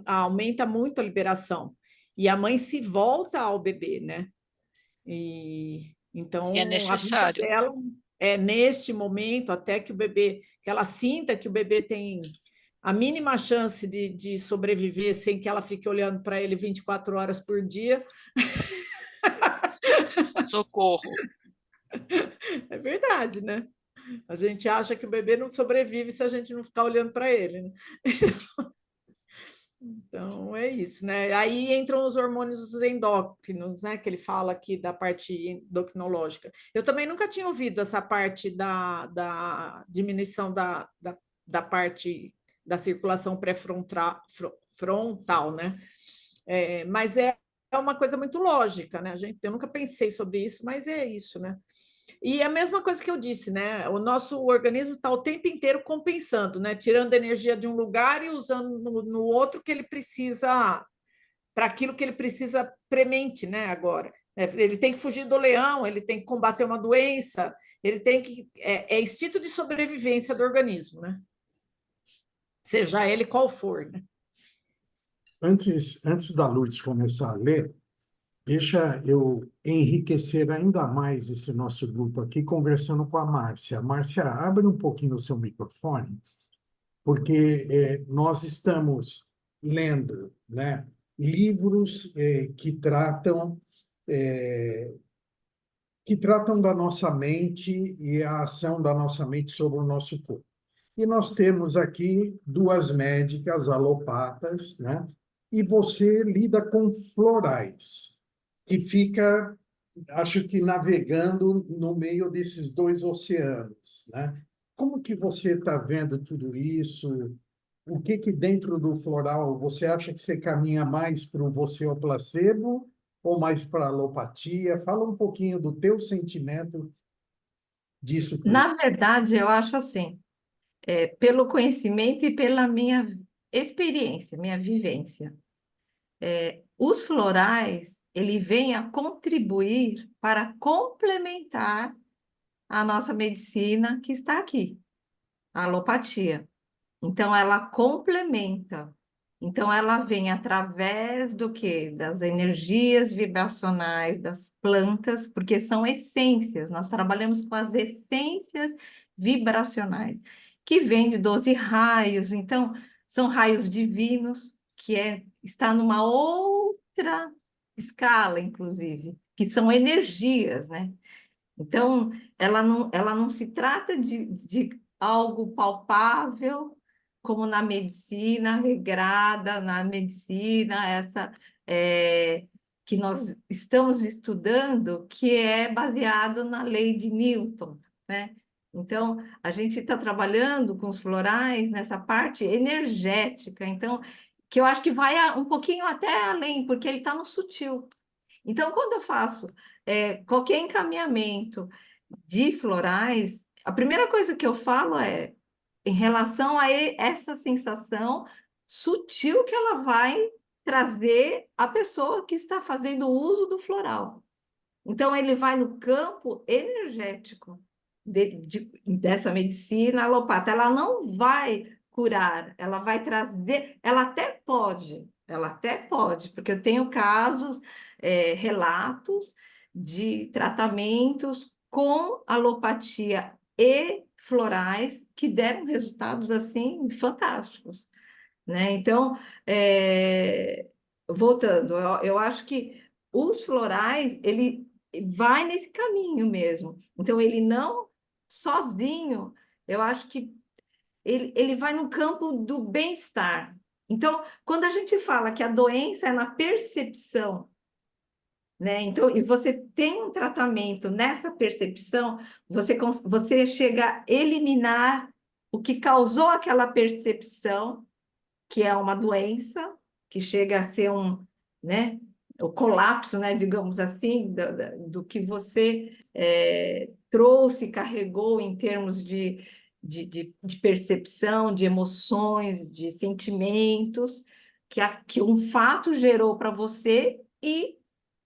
aumenta muito a liberação e a mãe se volta ao bebê, né? E E é então a vida necessário. dela é neste momento, até que que ela sinta que o bebê tem a mínima chance de sobreviver sem que ela fique olhando para ele 24 horas por dia. Socorro. É verdade, né? A gente acha que o bebê não sobrevive se a gente não ficar olhando para ele, né? Então, é isso, né? Aí entram os hormônios endócrinos, né? Que ele fala aqui da parte endocrinológica. Eu também nunca tinha ouvido essa parte da diminuição da parte da circulação pré-frontal, né? Mas é uma coisa muito lógica, né? Eu nunca pensei sobre isso, mas é isso, né? E a mesma coisa que eu disse, né? O nosso organismo está o tempo inteiro compensando, né? Tirando energia de um lugar e usando no outro que ele precisa, para aquilo que ele precisa premente, né? Agora. Ele tem que fugir do leão, ele tem que combater uma doença, ele tem que. É instinto de sobrevivência do organismo, né? Seja ele qual for, né? Antes da Lourdes começar a ler, deixa eu enriquecer ainda mais esse nosso grupo aqui, conversando com a Márcia. Márcia, abre um pouquinho o seu microfone, porque nós estamos lendo, né, livros eh, que tratam da nossa mente e a ação da nossa mente sobre o nosso corpo. E nós temos aqui duas médicas alopatas, né? E você lida com florais, que fica, acho que navegando no meio desses dois oceanos, né? Como que você está vendo tudo isso? O que que dentro do floral você acha que você caminha mais para o você ou placebo ou mais para a alopatia? Fala um pouquinho do teu sentimento disso tudo. Na verdade, eu acho assim, pelo conhecimento e pela minha experiência, minha vivência, os florais, ele vem a contribuir para complementar a nossa medicina que está aqui, a alopatia. Então, ela complementa. Então, ela vem através do quê? Das energias vibracionais das plantas, porque são essências. Nós trabalhamos com as essências vibracionais, que vêm de 12 raios. Então, são raios divinos, que está numa outra escala, inclusive, que são energias, né? Então, ela não se trata de algo palpável, como na medicina regrada, na medicina é, que nós estamos estudando, que é baseado na lei de Newton, né? Então, a gente está trabalhando com os florais nessa parte energética, então, que eu acho que vai um pouquinho até além, porque ele está no sutil. Então, quando eu faço qualquer encaminhamento de florais, a primeira coisa que eu falo é em relação a essa sensação sutil que ela vai trazer à pessoa que está fazendo uso do floral. Então, ele vai no campo energético dessa medicina alopata. Ela não vai curar, ela vai trazer, ela até pode, porque eu tenho casos, relatos de tratamentos com alopatia e florais que deram resultados assim fantásticos, né? Então, voltando, eu acho que os florais, ele vai nesse caminho mesmo. Então, ele não sozinho, eu acho que ele vai no campo do bem-estar. Então, quando a gente fala que a doença é na percepção, né? Então, e você tem um tratamento nessa percepção, você chega a eliminar o que causou aquela percepção, que é uma doença, que chega a ser né, o colapso, né, digamos assim, do que você trouxe, carregou em termos de percepção, de emoções, de sentimentos, que um fato gerou para você e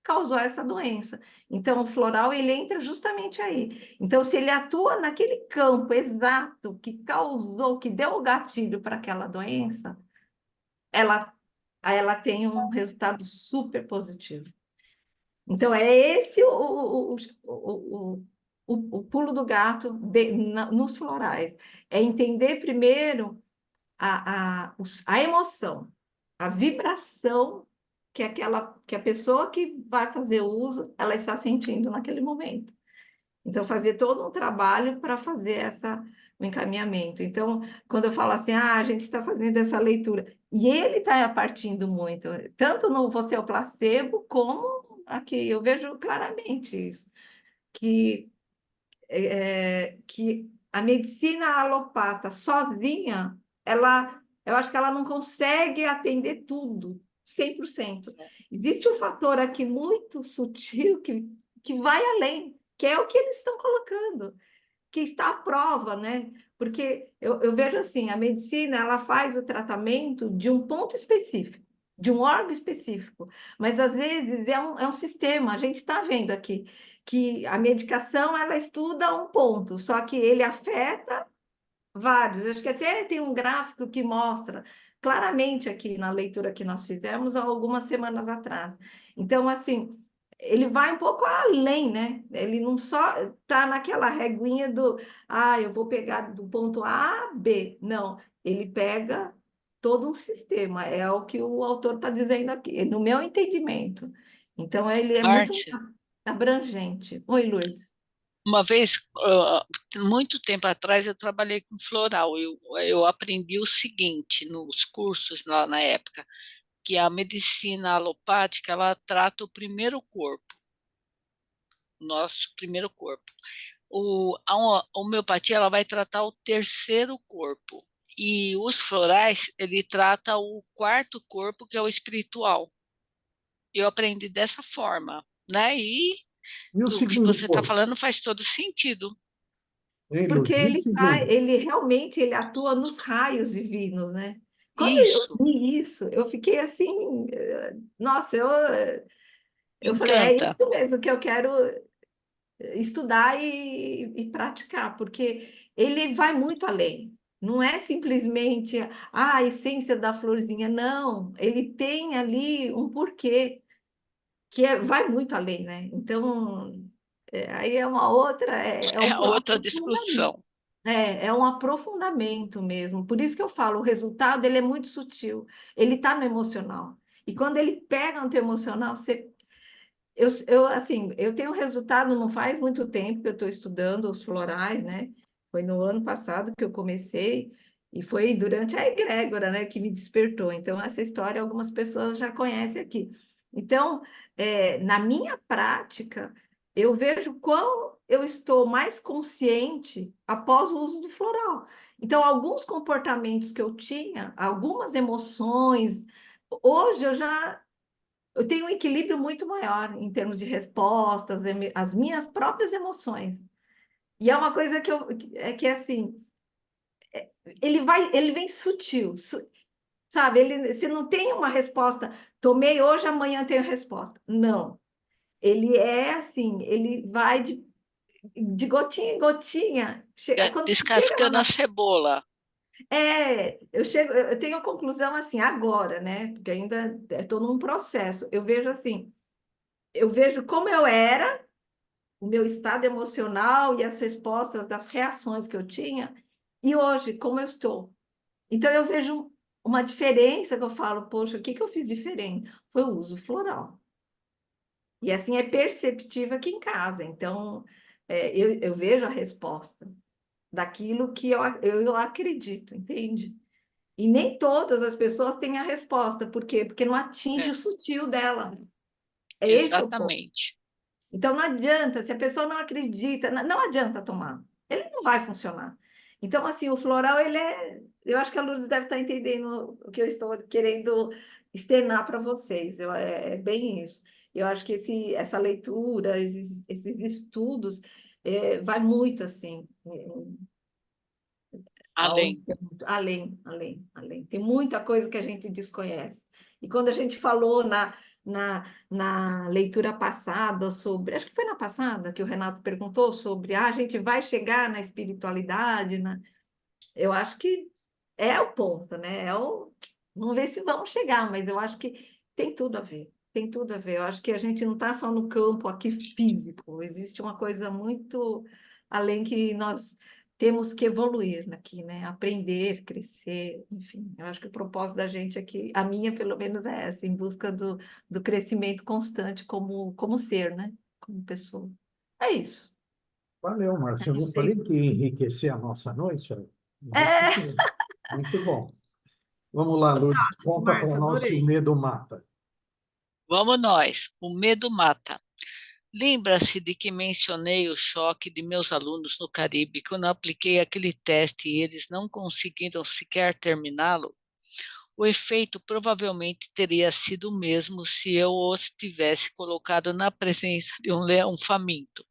causou essa doença. Então, o floral, ele entra justamente aí. Então, se ele atua naquele campo exato que causou, que deu o gatilho para aquela doença, ela tem um resultado super positivo. Então, é esse o pulo do gato nos florais. É entender primeiro a emoção, a vibração que a pessoa que vai fazer uso, ela está sentindo naquele momento. Então, fazer todo um trabalho para fazer o encaminhamento. Então, quando eu falo assim, a gente está fazendo essa leitura, e ele está partindo muito, tanto no Você é o Placebo, como aqui, eu vejo claramente isso, que a medicina alopata sozinha, eu acho que ela não consegue atender tudo, 100%. Existe um fator aqui muito sutil que vai além, que é o que eles estão colocando, que está à prova, né? Porque eu vejo assim, a medicina, ela faz o tratamento de um ponto específico, de um órgão específico, mas às vezes é um sistema, a gente está vendo aqui, que a medicação, ela estuda um ponto, só que ele afeta vários. Eu acho que até tem um gráfico que mostra claramente aqui na leitura que nós fizemos há algumas semanas atrás. Então, assim, ele vai um pouco além, né? Ele não só está naquela reguinha eu vou pegar do ponto A a B. Não, ele pega todo um sistema, é o que o autor está dizendo aqui, no meu entendimento. Então, ele é muito Márcia, abrangente. Oi, Lourdes. uma vez, muito tempo atrás, eu trabalhei com floral. Eu aprendi o seguinte nos cursos lá na época, que a medicina alopática, ela trata o primeiro corpo, o nosso primeiro corpo. A homeopatia, ela vai tratar o terceiro corpo. E os florais, ele trata o quarto corpo, que é o espiritual. Eu aprendi dessa forma, né? E E o o que segundo você está corpo? falando faz todo sentido. Hein, Porque Lourdes? E o segundo? ele realmente ele atua nos raios divinos, né? Quando eu Isso, li isso, eu fiquei assim, nossa, eu falei, é encanta. isso mesmo que eu quero estudar e praticar, porque ele vai muito além. Não é simplesmente a essência da florzinha, não. Ele tem ali um porquê vai muito além, né? Então, aí é uma outra, é É um outra aprofundamento. discussão. É um aprofundamento mesmo. Por isso que eu falo, o resultado ele é muito sutil. Ele está no emocional. E quando ele pega no teu emocional, assim, eu tenho resultado, não faz muito tempo que eu estou estudando os florais, né? Foi no ano passado que eu comecei, e foi durante a egrégora, né, que me despertou. Então, essa história algumas pessoas já conhecem aqui. Então, na minha prática, eu vejo quão eu estou mais consciente após o uso do floral. Então, alguns comportamentos que eu tinha, algumas emoções, hoje eu tenho um equilíbrio muito maior em termos de respostas, as minhas próprias emoções. E é uma coisa que assim, ele vem sutil, sabe? Você não tem uma resposta, tomei hoje, amanhã tenho resposta. Não. Ele é assim, ele vai de gotinha em gotinha. Quando você chega lá Descascando a cebola. eu tenho a conclusão assim, agora, né? Porque ainda estou num processo. Eu vejo assim, eu vejo como eu era, o meu estado emocional e as respostas das reações que eu tinha, e hoje, como eu estou. Então, eu vejo uma diferença que eu falo, poxa, o que que eu fiz diferente? Foi o uso floral. E assim é perceptível aqui em casa. Então, eu vejo a resposta daquilo que eu acredito, entende? E nem todas as pessoas têm a resposta. Por quê? Porque não atinge É, o sutil dela. É esse o ponto. exatamente. Então não adianta, se a pessoa não acredita, não adianta tomar. Ele não vai funcionar. Então, assim, o floral, eu acho que a Lourdes deve estar entendendo o que eu estou querendo externar para vocês. É bem isso. Eu acho que essa leitura, esses estudos, vai muito assim, Além. além. Tem muita coisa que a gente desconhece. E quando a gente falou na leitura passada sobre, acho que foi na passada que o Renato perguntou sobre, a gente vai chegar na espiritualidade, né? Eu acho que é o ponto, né? Vamos ver se vamos chegar, mas eu acho que tem tudo a ver. Tem tudo a ver. Eu acho que a gente não está só no campo aqui físico. Existe uma coisa muito além que nós temos que evoluir aqui, né? Aprender, crescer, enfim. Eu acho que o propósito da gente aqui, a minha pelo menos é essa, em busca do crescimento constante como ser, né? Como pessoa. É isso. Valeu, Eu Márcio. Eu não não falei sei. que ia enriquecer a nossa noite? É, Enriqueceu. Muito bom. Vamos lá, Lourdes, Fantástico, conta para Márcia, nós se o adorei. medo mata. Vamos nós. O medo mata. Lembra-se de que mencionei o choque de meus alunos no Caribe quando eu apliquei aquele teste e eles não conseguiram sequer terminá-lo? O efeito provavelmente teria sido o mesmo se eu os tivesse colocado na presença de um leão faminto.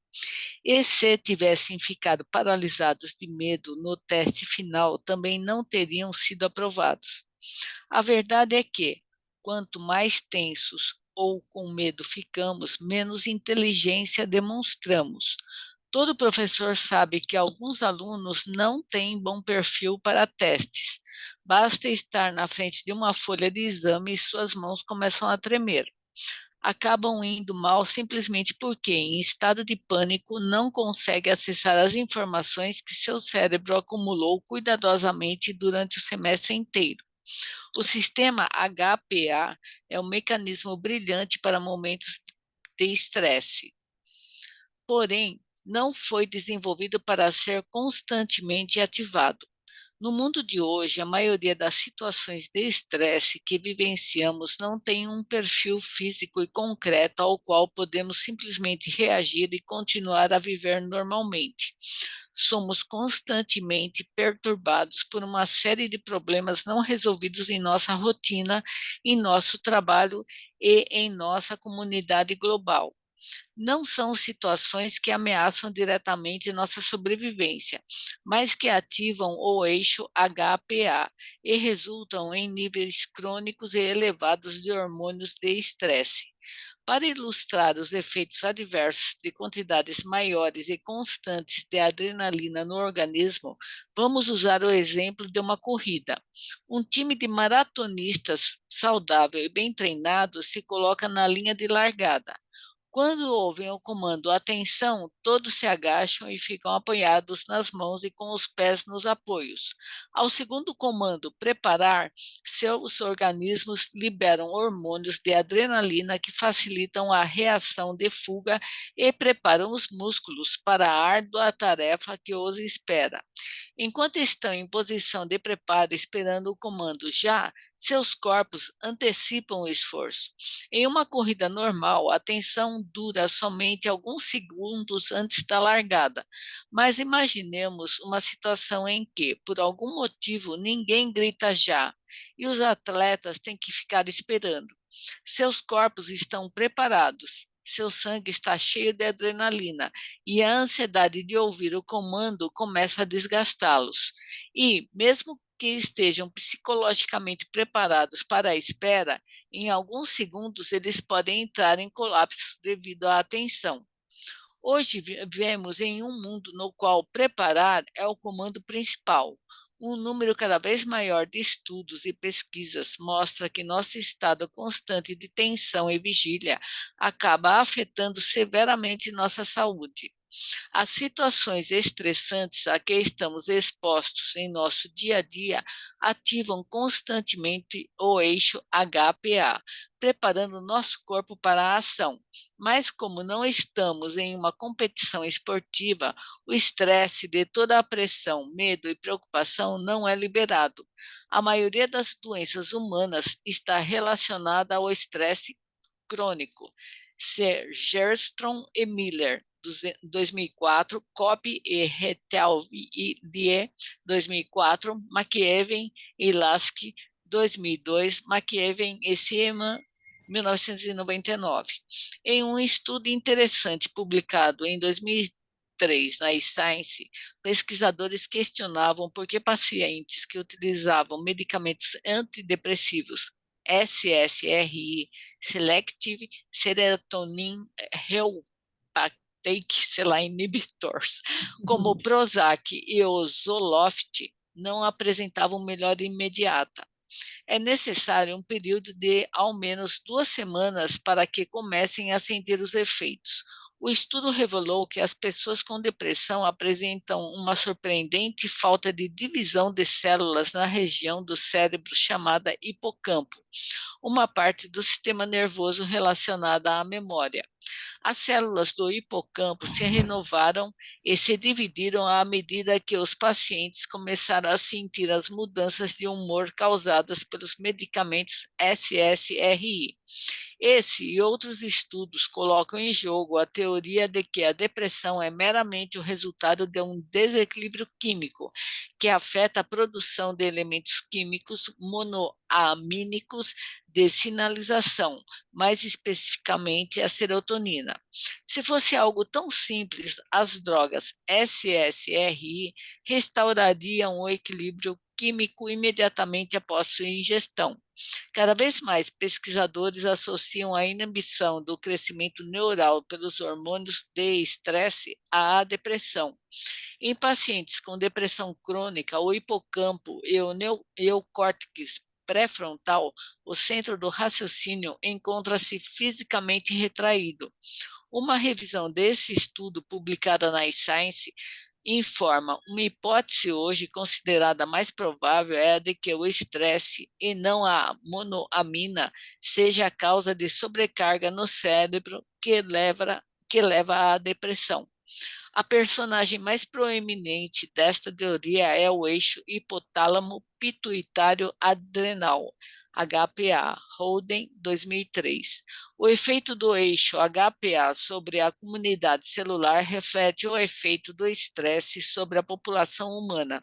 E se tivessem ficado paralisados de medo no teste final, também não teriam sido aprovados. A verdade é que, quanto mais tensos ou com medo ficamos, menos inteligência demonstramos. Todo professor sabe que alguns alunos não têm bom perfil para testes. Basta estar na frente de uma folha de exame e suas mãos começam a tremer. Acabam indo mal simplesmente porque, em estado de pânico, não consegue acessar as informações que seu cérebro acumulou cuidadosamente durante o semestre inteiro. O sistema HPA é um mecanismo brilhante para momentos de estresse, porém, não foi desenvolvido para ser constantemente ativado. No mundo de hoje, a maioria das situações de estresse que vivenciamos não tem um perfil físico e concreto ao qual podemos simplesmente reagir e continuar a viver normalmente. Somos constantemente perturbados por uma série de problemas não resolvidos em nossa rotina, em nosso trabalho e em nossa comunidade global. Não são situações que ameaçam diretamente nossa sobrevivência, mas que ativam o eixo HPA e resultam em níveis crônicos e elevados de hormônios de estresse. Para ilustrar os efeitos adversos de quantidades maiores e constantes de adrenalina no organismo, vamos usar o exemplo de uma corrida. Um time de maratonistas saudável e bem treinado se coloca na linha de largada. Quando ouvem o comando atenção, todos se agacham e ficam apoiados nas mãos e com os pés nos apoios. Ao segundo comando preparar, seus organismos liberam hormônios de adrenalina que facilitam a reação de fuga e preparam os músculos para a árdua tarefa que os espera. Enquanto estão em posição de preparo esperando o comando já, seus corpos antecipam o esforço. Em uma corrida normal, a tensão dura somente alguns segundos antes da largada, mas imaginemos uma situação em que, por algum motivo, ninguém grita já e os atletas têm que ficar esperando. Seus corpos estão preparados, seu sangue está cheio de adrenalina e a ansiedade de ouvir o comando começa a desgastá-los. E, mesmo que estejam psicologicamente preparados para a espera, em alguns segundos eles podem entrar em colapso devido à tensão. Hoje vivemos em um mundo no qual preparar é o comando principal. Um número cada vez maior de estudos e pesquisas mostra que nosso estado constante de tensão e vigília acaba afetando severamente nossa saúde. As situações estressantes a que estamos expostos em nosso dia a dia ativam constantemente o eixo HPA, preparando nosso corpo para a ação. Mas, como não estamos em uma competição esportiva, o estresse de toda a pressão, medo e preocupação não é liberado. A maioria das doenças humanas está relacionada ao estresse crônico. Gerstrom e Miller, 2004, Coppi e Retallier, 2004, McEwen e Lasky, 2002, McEwen e Seaman, 1999. Em um estudo interessante publicado em 2003 na eScience, pesquisadores questionavam por que pacientes que utilizavam medicamentos antidepressivos SSRI, Selective Serotonin Reuptake, inhibitors, como o Prozac e o Zoloft, não apresentavam melhora imediata. É necessário um período de ao menos 2 semanas para que comecem a sentir os efeitos. O estudo revelou que as pessoas com depressão apresentam uma surpreendente falta de divisão de células na região do cérebro chamada hipocampo, uma parte do sistema nervoso relacionada à memória. As células do hipocampo se renovaram e se dividiram à medida que os pacientes começaram a sentir as mudanças de humor causadas pelos medicamentos SSRI. Esse e outros estudos colocam em jogo a teoria de que a depressão é meramente o resultado de um desequilíbrio químico que afeta a produção de elementos químicos monoamínicos de sinalização, mais especificamente a serotonina. Se fosse algo tão simples, as drogas SSRI restaurariam o equilíbrio químico imediatamente após sua ingestão. Cada vez mais pesquisadores associam a inibição do crescimento neural pelos hormônios de estresse à depressão. Em pacientes com depressão crônica, o hipocampo e o neocórtex pré-frontal, o centro do raciocínio, encontra-se fisicamente retraído. Uma revisão desse estudo, publicada na eScience, informa uma hipótese hoje considerada mais provável é a de que o estresse e não a monoamina seja a causa de sobrecarga no cérebro que leva à depressão. A personagem mais proeminente desta teoria é o eixo hipotálamo pituitário adrenal, HPA, Holden, 2003. O efeito do eixo HPA sobre a comunidade celular reflete o efeito do estresse sobre a população humana.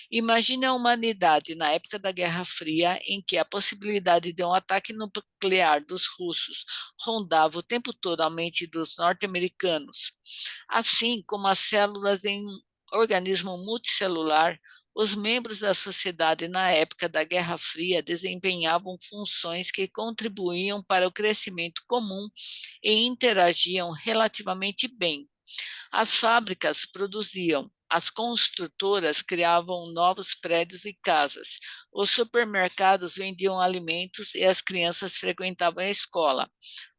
Imagine a humanidade na época da Guerra Fria, em que a possibilidade de um ataque nuclear dos russos rondava o tempo todo a mente dos norte-americanos. Assim como as células em um organismo multicelular, os membros da sociedade na época da Guerra Fria desempenhavam funções que contribuíam para o crescimento comum e interagiam relativamente bem. As fábricas produziam, as construtoras criavam novos prédios e casas, os supermercados vendiam alimentos e as crianças frequentavam a escola.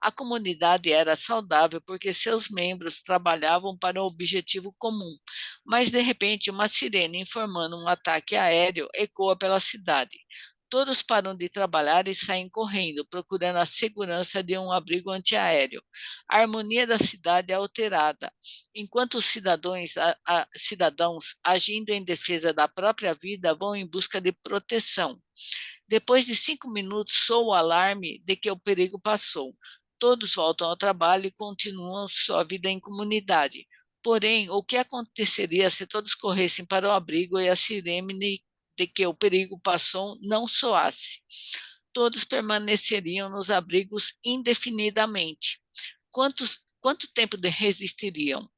A comunidade era saudável porque seus membros trabalhavam para um objetivo comum, mas de repente uma sirene informando um ataque aéreo ecoa pela cidade. Todos param de trabalhar e saem correndo, procurando a segurança de um abrigo antiaéreo. A harmonia da cidade é alterada, enquanto os cidadãos, agindo em defesa da própria vida, vão em busca de proteção. Depois de 5 minutos, soa o alarme de que o perigo passou. Todos voltam ao trabalho e continuam sua vida em comunidade. Porém, o que aconteceria se todos corressem para o abrigo e a sirene de que o perigo passou não soasse? Todos permaneceriam nos abrigos indefinidamente. Quanto tempo resistiriam?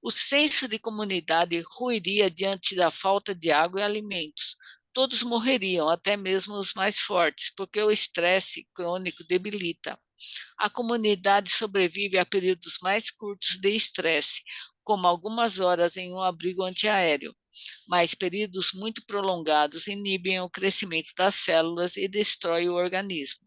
O senso de comunidade ruiria diante da falta de água e alimentos. Todos morreriam, até mesmo os mais fortes, porque o estresse crônico debilita. A comunidade sobrevive a períodos mais curtos de estresse, como algumas horas em um abrigo antiaéreo, mas períodos muito prolongados inibem o crescimento das células e destroem o organismo.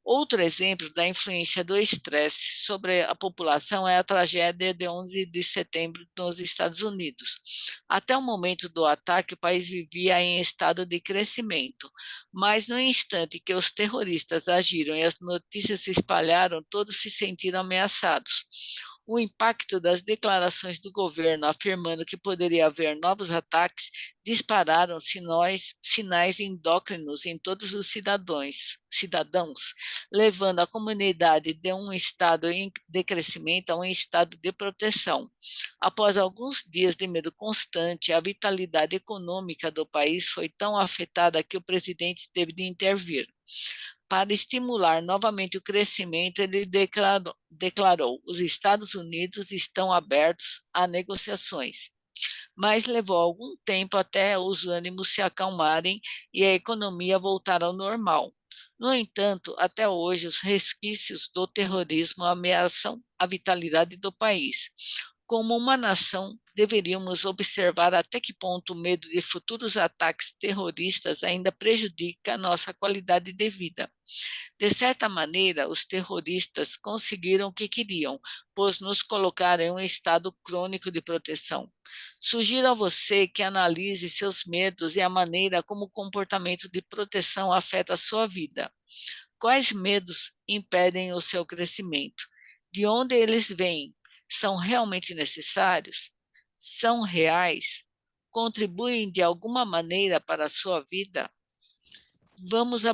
Outro exemplo da influência do estresse sobre a população é a tragédia de 11 de setembro nos Estados Unidos. Até o momento do ataque, o país vivia em estado de crescimento, mas no instante que os terroristas agiram e as notícias se espalharam, todos se sentiram ameaçados. O impacto das declarações do governo afirmando que poderia haver novos ataques dispararam sinais endócrinos em todos os cidadãos, levando a comunidade de um estado de crescimento a um estado de proteção. Após alguns dias de medo constante, a vitalidade econômica do país foi tão afetada que o presidente teve de intervir. Para estimular novamente o crescimento, ele declarou: os Estados Unidos estão abertos a negociações. Mas levou algum tempo até os ânimos se acalmarem e a economia voltar ao normal. No entanto, até hoje, os resquícios do terrorismo ameaçam a vitalidade do país. Como uma nação, deveríamos observar até que ponto o medo de futuros ataques terroristas ainda prejudica a nossa qualidade de vida. De certa maneira, os terroristas conseguiram o que queriam, pois nos colocaram em um estado crônico de proteção. Sugiro a você que analise seus medos e a maneira como o comportamento de proteção afeta a sua vida. Quais medos impedem o seu crescimento? De onde eles vêm? São realmente necessários? São reais? Contribuem de alguma maneira para a sua vida? Vamos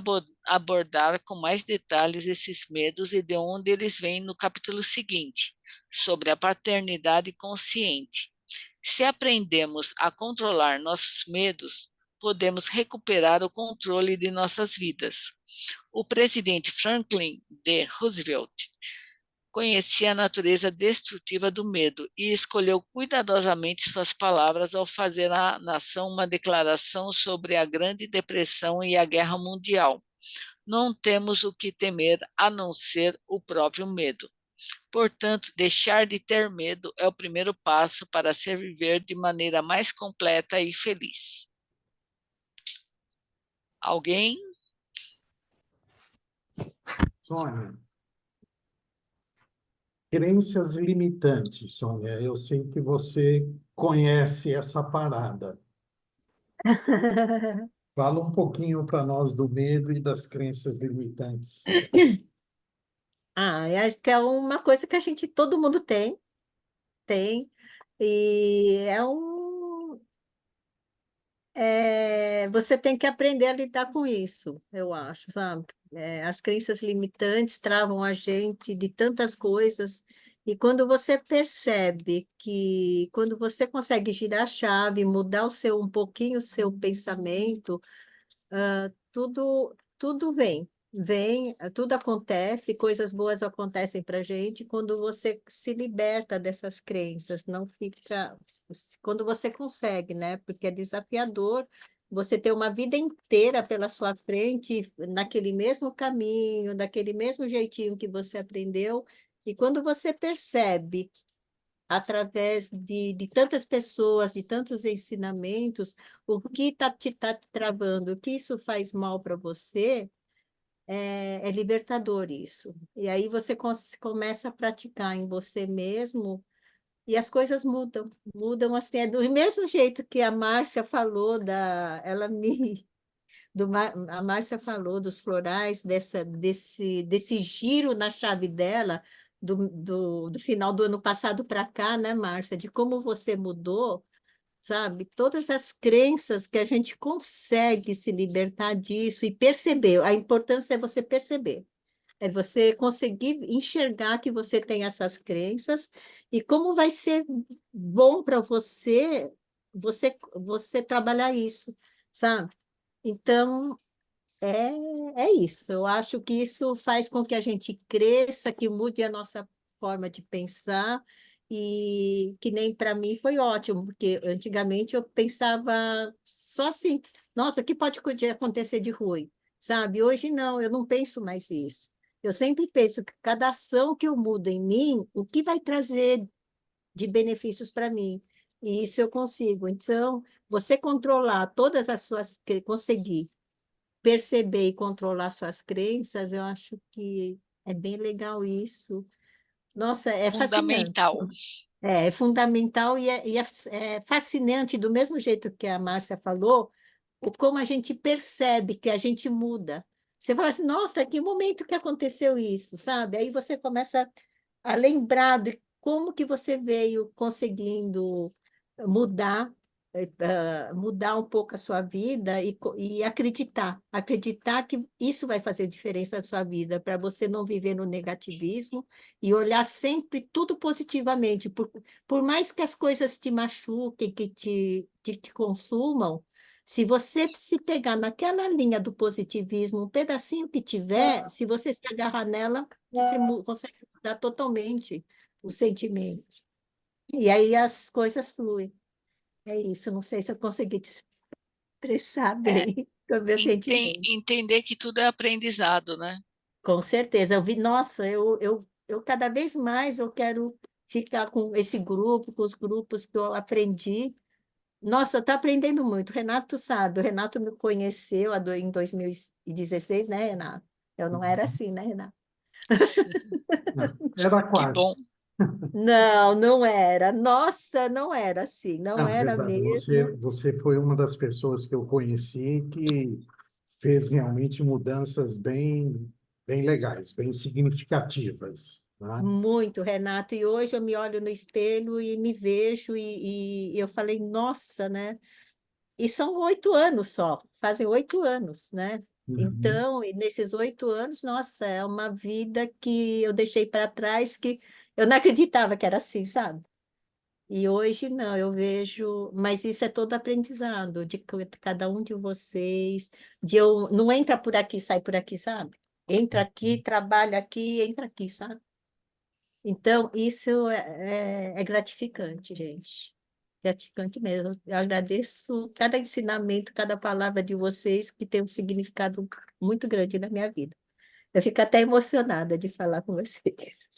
abordar com mais detalhes esses medos e de onde eles vêm no capítulo seguinte, sobre a paternidade consciente. Se aprendemos a controlar nossos medos, podemos recuperar o controle de nossas vidas. O presidente Franklin D. Roosevelt conhecia a natureza destrutiva do medo e escolheu cuidadosamente suas palavras ao fazer à nação uma declaração sobre a Grande Depressão e a Guerra Mundial. Não temos o que temer a não ser o próprio medo. Portanto, deixar de ter medo é o primeiro passo para se viver de maneira mais completa e feliz. Alguém? Sônia, crenças limitantes, Sônia. Eu sei que você conhece essa parada. Fala um pouquinho para nós do medo e das crenças limitantes. Eu acho que é uma coisa que todo mundo tem, e você tem que aprender a lidar com isso, eu acho, sabe? As crenças limitantes travam a gente de tantas coisas, e quando você percebe quando você consegue girar a chave, mudar um pouquinho o seu pensamento, tudo vem, tudo acontece, coisas boas acontecem para a gente quando você se liberta dessas crenças, não fica, quando você consegue, né? Porque é desafiador você ter uma vida inteira pela sua frente, naquele mesmo caminho, daquele mesmo jeitinho que você aprendeu, e quando você percebe através de tantas pessoas, de tantos ensinamentos, o que tá te travando, o que isso faz mal para você, é libertador isso. E aí você começa a praticar em você mesmo e as coisas mudam assim, é do mesmo jeito que a Márcia falou a Márcia falou dos florais, desse giro na chave dela, do final do ano passado para cá, né, Márcia? De como você mudou, sabe? Todas as crenças que a gente consegue se libertar disso e perceber. A importância é você perceber. É você conseguir enxergar que você tem essas crenças e como vai ser bom para você trabalhar isso, sabe? Então, é, é isso. Eu acho que isso faz com que a gente cresça, que mude a nossa forma de pensar, e que nem para mim foi ótimo, porque antigamente eu pensava só assim, nossa, o que pode acontecer de ruim, sabe? Hoje não, eu não penso mais isso. Eu sempre penso que cada ação que eu mudo em mim, o que vai trazer de benefícios para mim. E isso eu consigo. Então, você controlar todas as suas, conseguir perceber e controlar suas crenças, eu acho que é bem legal isso. Nossa, é fascinante. Fundamental. É fundamental é fascinante, do mesmo jeito que a Márcia falou, como a gente percebe que a gente muda. Você fala assim, nossa, que momento que aconteceu isso, sabe? Aí você começa a lembrar de como que você veio conseguindo mudar, mudar um pouco a sua vida e acreditar que isso vai fazer diferença na sua vida, para você não viver no negativismo e olhar sempre tudo positivamente, por mais que as coisas te machuquem, que te consumam, se você se pegar naquela linha do positivismo, um pedacinho que tiver, se você se agarrar nela, você consegue mudar totalmente os sentimentos. E aí as coisas fluem. É isso, não sei se eu consegui te expressar É, bem o meu sentimento. entender que tudo é aprendizado, né? Com certeza, eu vi, nossa, eu cada vez mais eu quero ficar com esse grupo, com os grupos que eu aprendi. Nossa, eu estou aprendendo muito. Renato sabe, o Renato me conheceu em 2016, né, Renato? Eu não era assim, né, Renato? Era Que bom. quase. Não, não era. Nossa, não era assim, não Na era verdade, você, mesmo. você foi uma das pessoas que eu conheci que fez realmente mudanças bem legais, bem significativas, né? Muito, Renato. E hoje eu me olho no espelho e me vejo e eu falei, nossa, né? E são 8 anos só, fazem 8 anos, né? Uhum. Então, e nesses 8 anos, nossa, é uma vida que eu deixei para trás que eu não acreditava que era assim, sabe? E hoje não, eu vejo, mas isso é todo aprendizado de cada um de vocês, de eu não entra por aqui, sai por aqui, sabe? Entra aqui, trabalha aqui, entra aqui, sabe? Então, isso é gratificante, gente. Gratificante mesmo. Eu agradeço cada ensinamento, cada palavra de vocês, que tem um significado muito grande na minha vida. Eu fico até emocionada de falar com vocês.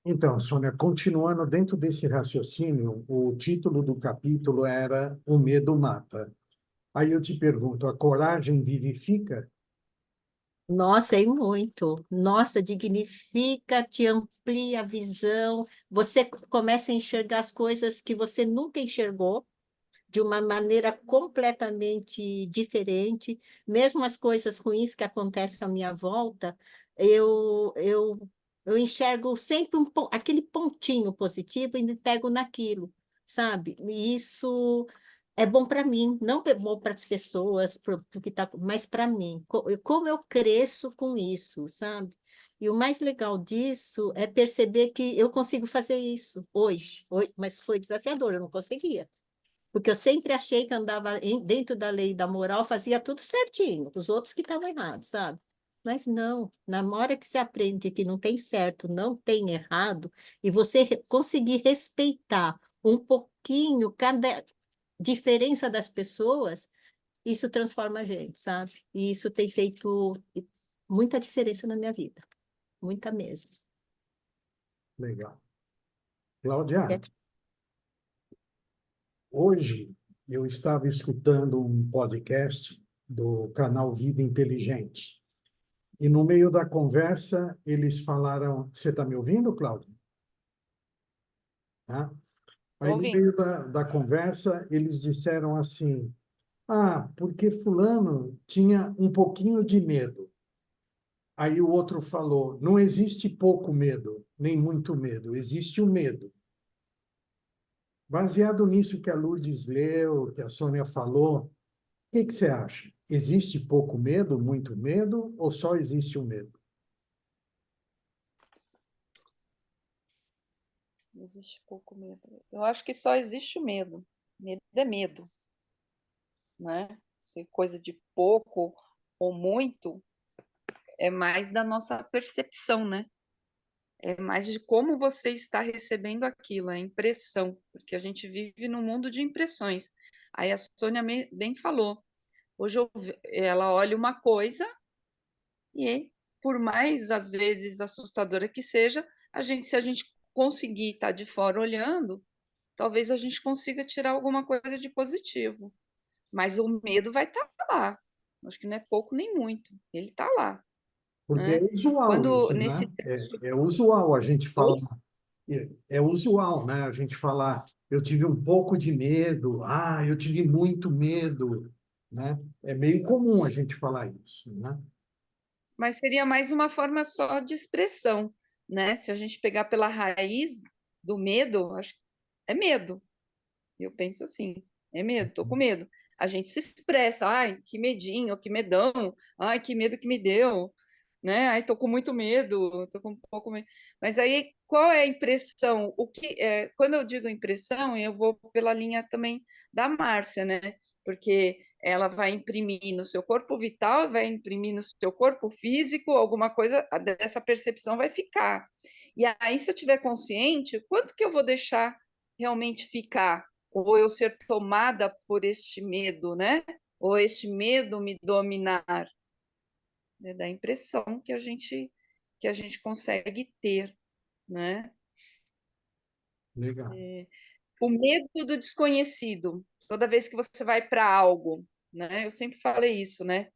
Então, Sônia, continuando dentro desse raciocínio, o título do capítulo era O Medo Mata. Aí eu te pergunto, a coragem vivifica? Nossa, e muito. Nossa, dignifica, te amplia a visão. Você começa a enxergar as coisas que você nunca enxergou de uma maneira completamente diferente. Mesmo as coisas ruins que acontecem à minha volta, eu, eu, eu enxergo sempre aquele pontinho positivo e me pego naquilo, sabe? E isso é bom para mim, não é bom para as pessoas, mas para mim. Como eu cresço com isso, sabe? E o mais legal disso é perceber que eu consigo fazer isso hoje, mas foi desafiador, eu não conseguia. Porque eu sempre achei que andava dentro da lei da moral, fazia tudo certinho, os outros que estavam errados, sabe? Mas não, na hora que você aprende que não tem certo, não tem errado, e você conseguir respeitar um pouquinho cada diferença das pessoas, isso transforma a gente, sabe? E isso tem feito muita diferença na minha vida, muita mesmo. Legal. Cláudia, hoje eu estava escutando um podcast do canal Vida Inteligente. E no meio da conversa, eles falaram. Você está me ouvindo, Cláudia? Tá? Estou Aí, no ouvindo. meio da conversa, eles disseram assim: Ah, porque Fulano tinha um pouquinho de medo. Aí o outro falou: Não existe pouco medo, nem muito medo, existe o medo. Baseado nisso que a Lourdes leu, que a Sônia falou, o que você acha? Existe pouco medo, muito medo, ou só existe o medo? Existe pouco medo. Eu acho que só existe o medo. Medo é medo, né? Se coisa de pouco ou muito, é mais da nossa percepção, né? É mais de como você está recebendo aquilo, a impressão, porque a gente vive num mundo de impressões. Aí a Sônia bem falou, hoje ela olha uma coisa e, por mais às vezes assustadora que seja, se a gente conseguir estar de fora olhando, talvez a gente consiga tirar alguma coisa de positivo. Mas o medo vai estar lá. Acho que não é pouco nem muito. Ele está lá, Porque é né? usual Quando isso, nesse né? trecho... É usual a gente Oi? falar, é usual, né? A gente falar, eu tive um pouco de medo, eu tive muito medo, né? É meio comum a gente falar isso, né? Mas seria mais uma forma só de expressão, né? Se a gente pegar pela raiz do medo, acho que é medo. Eu penso assim, é medo, tô com medo. A gente se expressa, ai, que medinho, que medão, ai, que medo que me deu, né? Ai, tô com muito medo, tô com um pouco medo. Mas aí, qual é a impressão? Quando eu digo impressão, eu vou pela linha também da Márcia, né? Porque ela vai imprimir no seu corpo vital, vai imprimir no seu corpo físico, alguma coisa dessa percepção vai ficar. E aí, se eu tiver consciente, quanto que eu vou deixar realmente ficar? Ou eu ser tomada por este medo, né? Ou este medo me dominar, né? Da impressão que a gente consegue ter, né? Legal. O medo do desconhecido. Toda vez que você vai para algo, né? Eu sempre falei isso, né?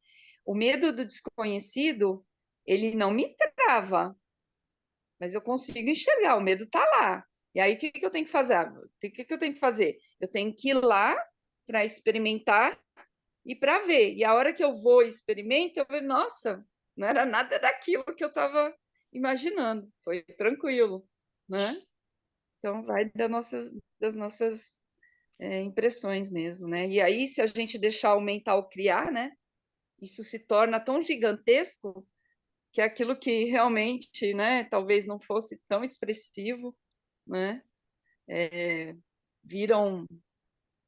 O medo do desconhecido, ele não me trava, mas eu consigo enxergar, o medo está lá. E aí, o que eu tenho que fazer? O que eu tenho que fazer? Eu tenho que ir lá para experimentar e para ver. E a hora que eu vou e experimento, eu vejo, nossa, não era nada daquilo que eu estava imaginando. Foi tranquilo, né? Então, vai das nossas impressões mesmo, né? E aí, se a gente deixar o mental criar, né? Isso se torna tão gigantesco que é aquilo que realmente, né? Talvez não fosse tão expressivo, né? Vira um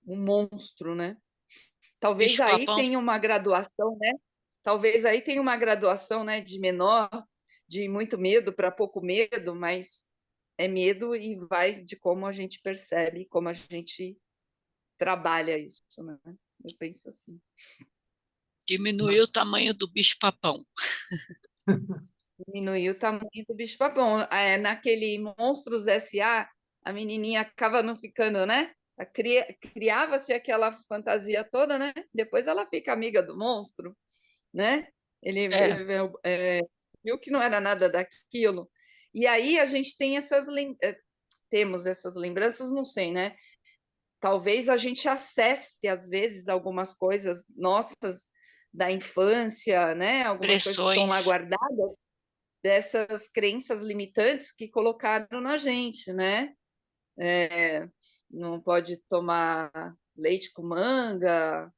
monstro, né? Talvez aí Bicho-papão. tenha uma graduação, né? Talvez aí tenha uma graduação, né? De menor, de muito medo para pouco medo, mas é medo e vai de como a gente percebe, como a gente trabalha isso, né? Eu penso assim. Diminuiu o tamanho do bicho-papão. Diminuir o tamanho do bicho-papão. Naquele Monstros S.A., a menininha acaba não ficando, né? Criava-se aquela fantasia toda, né? Depois ela fica amiga do monstro, né? Ele É, viu que não era nada daquilo. E aí a gente tem temos essas lembranças, não sei, né? Talvez a gente acesse, às vezes, algumas coisas nossas da infância, né? Algumas coisas que estão lá pressões. guardadas, dessas crenças limitantes que colocaram na gente, né? Não pode tomar leite com manga,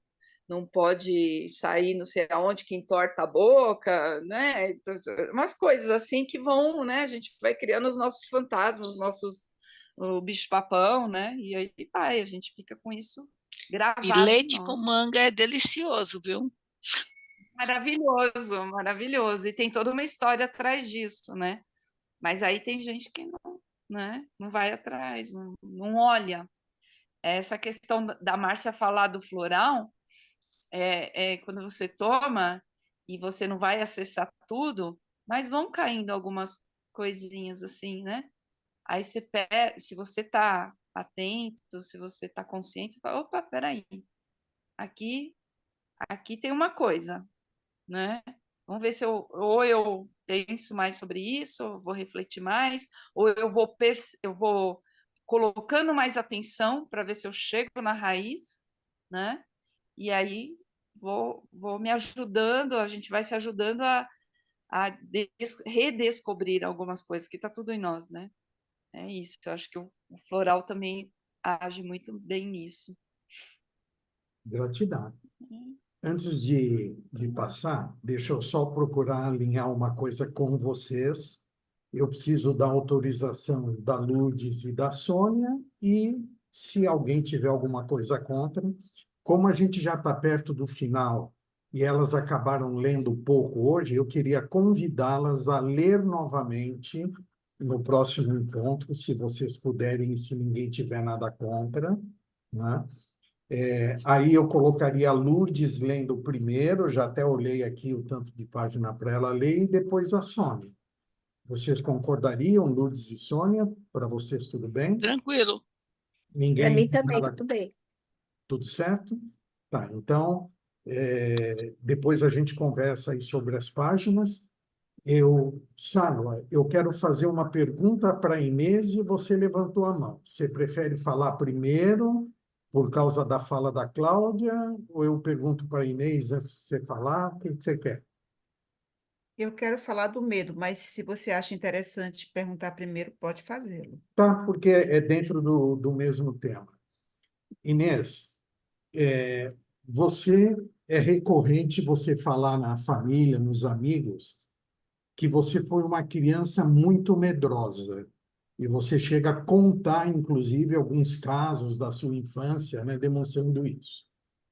não pode sair não sei aonde que entorta a boca, né? Então, umas coisas assim que vão, né? A gente vai criando os nossos fantasmas, o bicho-papão, né? E aí vai, a gente fica com isso E gravado em leite com nós. manga é delicioso, viu? Maravilhoso, maravilhoso. E tem toda uma história atrás disso, né? Mas aí tem gente que não, né? Não vai atrás, não olha. Essa questão da Márcia falar do floral, quando você toma e você não vai acessar tudo, mas vão caindo algumas coisinhas assim, né? Aí se você está atento, se você está consciente, você fala, opa, peraí, aqui, aqui tem uma coisa, né? Vamos ver se eu penso mais sobre isso, vou refletir mais, ou eu vou colocando mais atenção para ver se eu chego na raiz, né? E aí vou me ajudando, a gente vai se ajudando a redescobrir algumas coisas, que está tudo em nós, né? É isso, eu acho que o floral também age muito bem nisso. Gratidão. Antes de passar, deixa eu só procurar alinhar uma coisa com vocês. Eu preciso da autorização da Lourdes e da Sônia, e se alguém tiver alguma coisa contra, como a gente já está perto do final e elas acabaram lendo pouco hoje, eu queria convidá-las a ler novamente no próximo encontro, se vocês puderem, e se ninguém tiver nada contra, né? Aí eu colocaria a Lourdes lendo primeiro, já até olhei aqui o tanto de página para ela ler, e depois a Sônia. Vocês concordariam, Lourdes e Sônia? Para vocês tudo bem? Tranquilo. Para Ninguém mim tem também, nada, tudo bem. tudo certo? Tá, então, depois a gente conversa aí sobre as páginas. Sálvia, eu quero fazer uma pergunta para a Inês e você levantou a mão. Você prefere falar primeiro, por causa da fala da Cláudia, ou eu pergunto para a Inês antes de você falar? O que você quer? Eu quero falar do medo, mas se você acha interessante perguntar primeiro, pode fazê-lo. Tá, porque é dentro do mesmo tema. Inês, você é recorrente você falar na família, nos amigos, que você foi uma criança muito medrosa. E você chega a contar, inclusive, alguns casos da sua infância, né, demonstrando isso.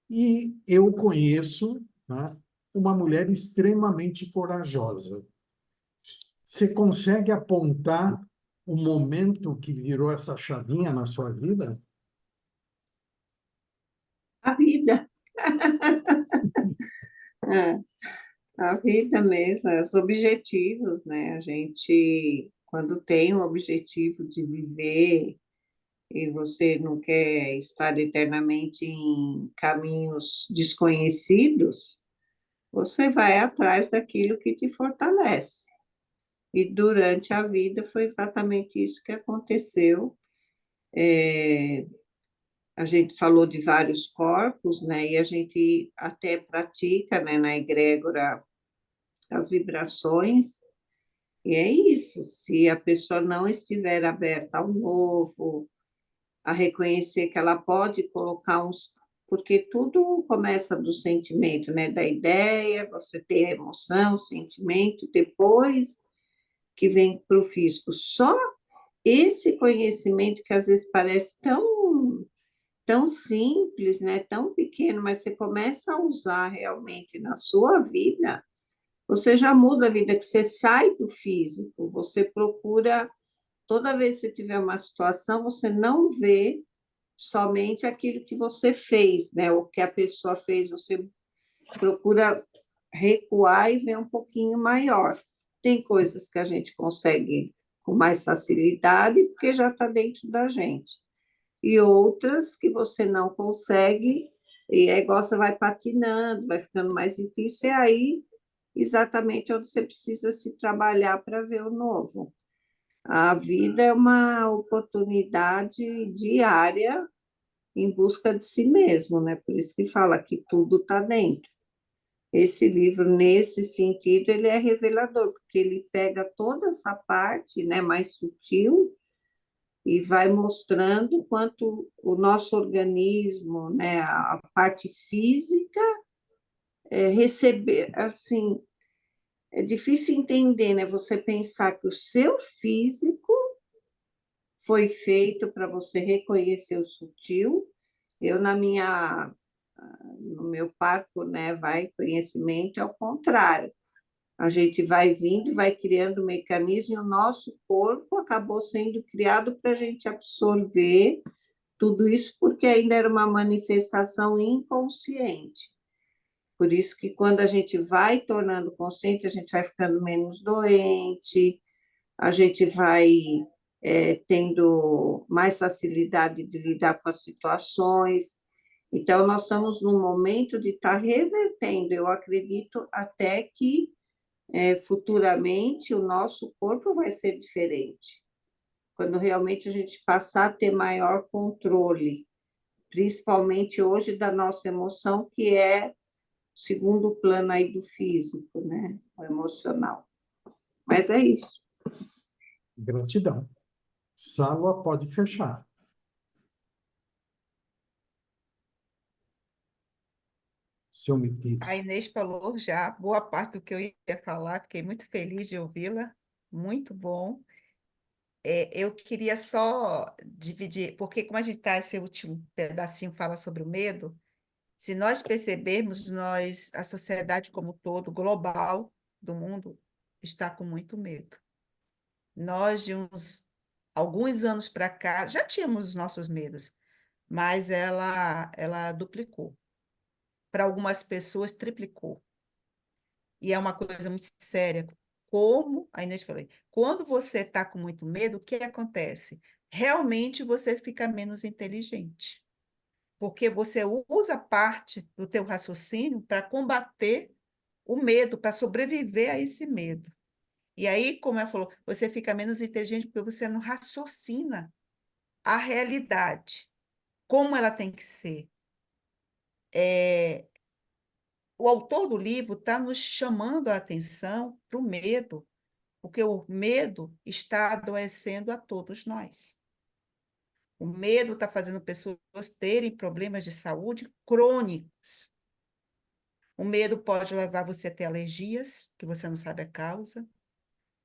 E eu conheço, né, uma mulher extremamente corajosa. Você consegue apontar o momento que virou essa chavinha na sua vida? A vida, é, a vida mesmo, os objetivos, né? A gente, quando tem o objetivo de viver e você não quer estar eternamente em caminhos desconhecidos, você vai atrás daquilo que te fortalece. E durante a vida foi exatamente isso que aconteceu. É, a gente falou de vários corpos, né? E a gente até pratica, né, na egrégora as vibrações. E é isso, se a pessoa não estiver aberta ao novo, a reconhecer que ela pode colocar uns. Porque tudo começa do sentimento, né? Da ideia, você tem a emoção, o sentimento, depois que vem para o físico. Só esse conhecimento que às vezes parece tão simples, né? Tão pequeno, mas você começa a usar realmente na sua vida, você já muda a vida, que você sai do físico, você procura, toda vez que você tiver uma situação, você não vê somente aquilo que você fez, né? O que a pessoa fez, você procura recuar e ver um pouquinho maior. Tem coisas que a gente consegue com mais facilidade, porque já está dentro da gente. E outras que você não consegue, e é igual você vai patinando, vai ficando mais difícil, e aí exatamente onde você precisa se trabalhar para ver o novo. A vida é uma oportunidade diária em busca de si mesmo, né? Por isso que fala que tudo está dentro. Esse livro, nesse sentido, ele é revelador, porque ele pega toda essa parte, né, mais sutil e vai mostrando quanto o nosso organismo, né, a parte física, receber, assim, é difícil entender, né? Você pensar que o seu físico foi feito para você reconhecer o sutil. Eu, no meu parco, né, vai conhecimento, é o contrário. A gente vai vindo, vai criando um mecanismo, e o nosso corpo acabou sendo criado para a gente absorver tudo isso, porque ainda era uma manifestação inconsciente. Por isso que quando a gente vai tornando consciente, a gente vai ficando menos doente, a gente vai tendo mais facilidade de lidar com as situações. Então, nós estamos num momento de estar revertendo. Eu acredito até que futuramente o nosso corpo vai ser diferente. Quando realmente a gente passar a ter maior controle, principalmente hoje da nossa emoção, que é o segundo plano aí do físico, né? O emocional. Mas é isso. Gratidão. Sálvia pode fechar. Se eu me A isso. Inês falou já boa parte do que eu ia falar, fiquei muito feliz de ouvi-la, muito bom. Eu queria só dividir, porque como a gente está, esse último pedacinho fala sobre o medo, Se nós percebermos, a sociedade como um todo, global do mundo, está com muito medo. Nós, de alguns anos para cá, já tínhamos os nossos medos, mas ela duplicou. Para algumas pessoas, triplicou. E é uma coisa muito séria. Como a Inês falou, quando você está com muito medo, o que acontece? Realmente você fica menos inteligente, porque você usa parte do teu raciocínio para combater o medo, para sobreviver a esse medo. E aí, como ela falou, você fica menos inteligente porque você não raciocina a realidade, como ela tem que ser. O autor do livro está nos chamando a atenção para o medo, porque o medo está adoecendo a todos nós. O medo está fazendo pessoas terem problemas de saúde crônicos. O medo pode levar você a ter alergias, que você não sabe a causa,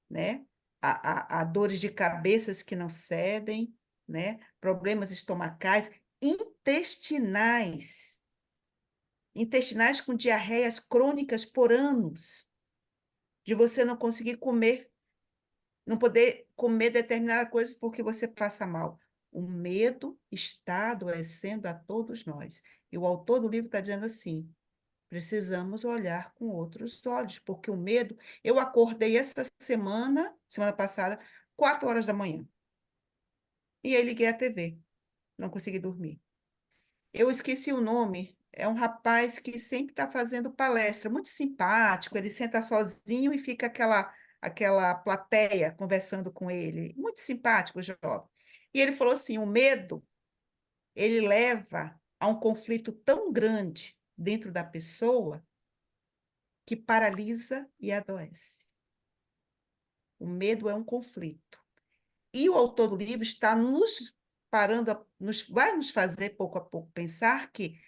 né? A dores de cabeças que não cedem, né? Problemas estomacais, intestinais com diarreias crônicas por anos, de você não conseguir comer, não poder comer determinada coisa porque você passa mal. O medo está adoecendo a todos nós. E o autor do livro está dizendo assim: precisamos olhar com outros olhos, porque o medo. Eu acordei essa semana passada, 4 horas da manhã, e aí liguei a TV, não consegui dormir. Eu esqueci o nome, é um rapaz que sempre está fazendo palestra, muito simpático, ele senta sozinho e fica aquela plateia conversando com ele, muito simpático, jovem. E ele falou assim: o medo, ele leva a um conflito tão grande dentro da pessoa que paralisa e adoece. O medo é um conflito. E o autor do livro está nos parando, vai nos fazer pouco a pouco pensar que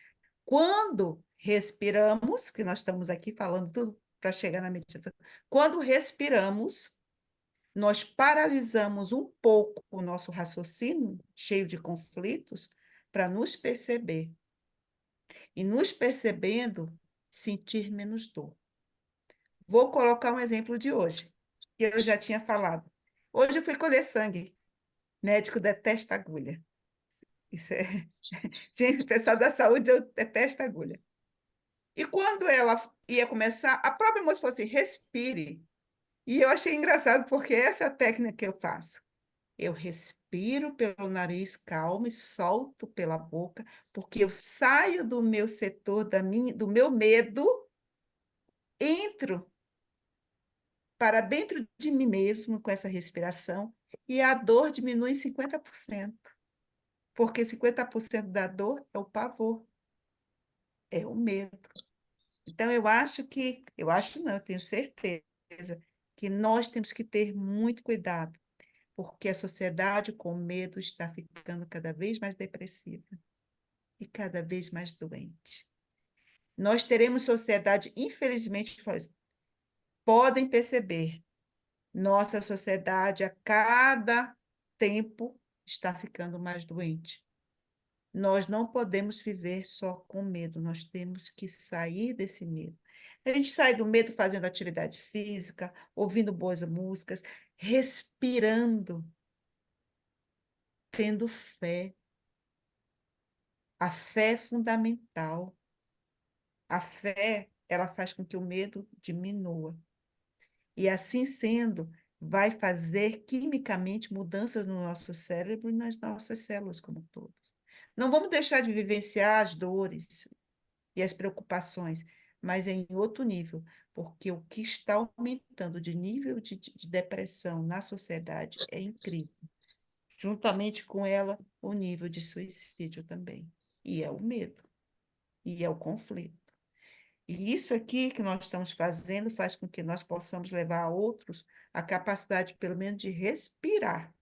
quando respiramos, que nós estamos aqui falando tudo para chegar na meditação, quando respiramos, nós paralisamos um pouco o nosso raciocínio, cheio de conflitos, para nos perceber. E nos percebendo, sentir menos dor. Vou colocar um exemplo de hoje, que eu já tinha falado. Hoje eu fui colher sangue. Médico detesta agulha. Isso é. Gente, o pessoal da saúde, eu detesto agulha. E quando ela ia começar, a própria moça falou assim: respire. E eu achei engraçado, porque essa é a técnica que eu faço. Eu respiro pelo nariz calmo e solto pela boca, porque eu saio do meu setor, do meu medo, entro para dentro de mim mesmo com essa respiração e a dor diminui em 50%, porque 50% da dor é o pavor, é o medo. Então, eu acho não, eu tenho certeza que nós temos que ter muito cuidado, porque a sociedade com medo está ficando cada vez mais depressiva e cada vez mais doente. Nós teremos sociedade, infelizmente, podem perceber, nossa sociedade, a cada tempo, está ficando mais doente. Nós não podemos viver só com medo, nós temos que sair desse medo. A gente sai do medo fazendo atividade física, ouvindo boas músicas, respirando, tendo fé. A fé é fundamental. A fé, ela faz com que o medo diminua. E assim sendo, vai fazer quimicamente mudanças no nosso cérebro e nas nossas células como um todo. Não vamos deixar de vivenciar as dores e as preocupações, mas em outro nível, porque o que está aumentando de nível de depressão na sociedade é incrível. Juntamente com ela, o nível de suicídio também. E é o medo, e é o conflito. E isso aqui que nós estamos fazendo faz com que nós possamos levar a outros a capacidade, pelo menos, de respirar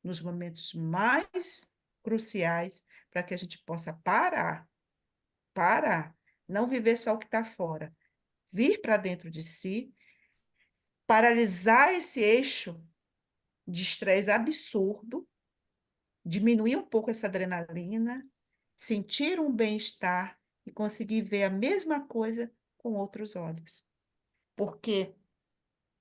nos momentos mais cruciais, para que a gente possa parar, não viver só o que está fora, vir para dentro de si, paralisar esse eixo de estresse absurdo, diminuir um pouco essa adrenalina, sentir um bem-estar e conseguir ver a mesma coisa com outros olhos. Porque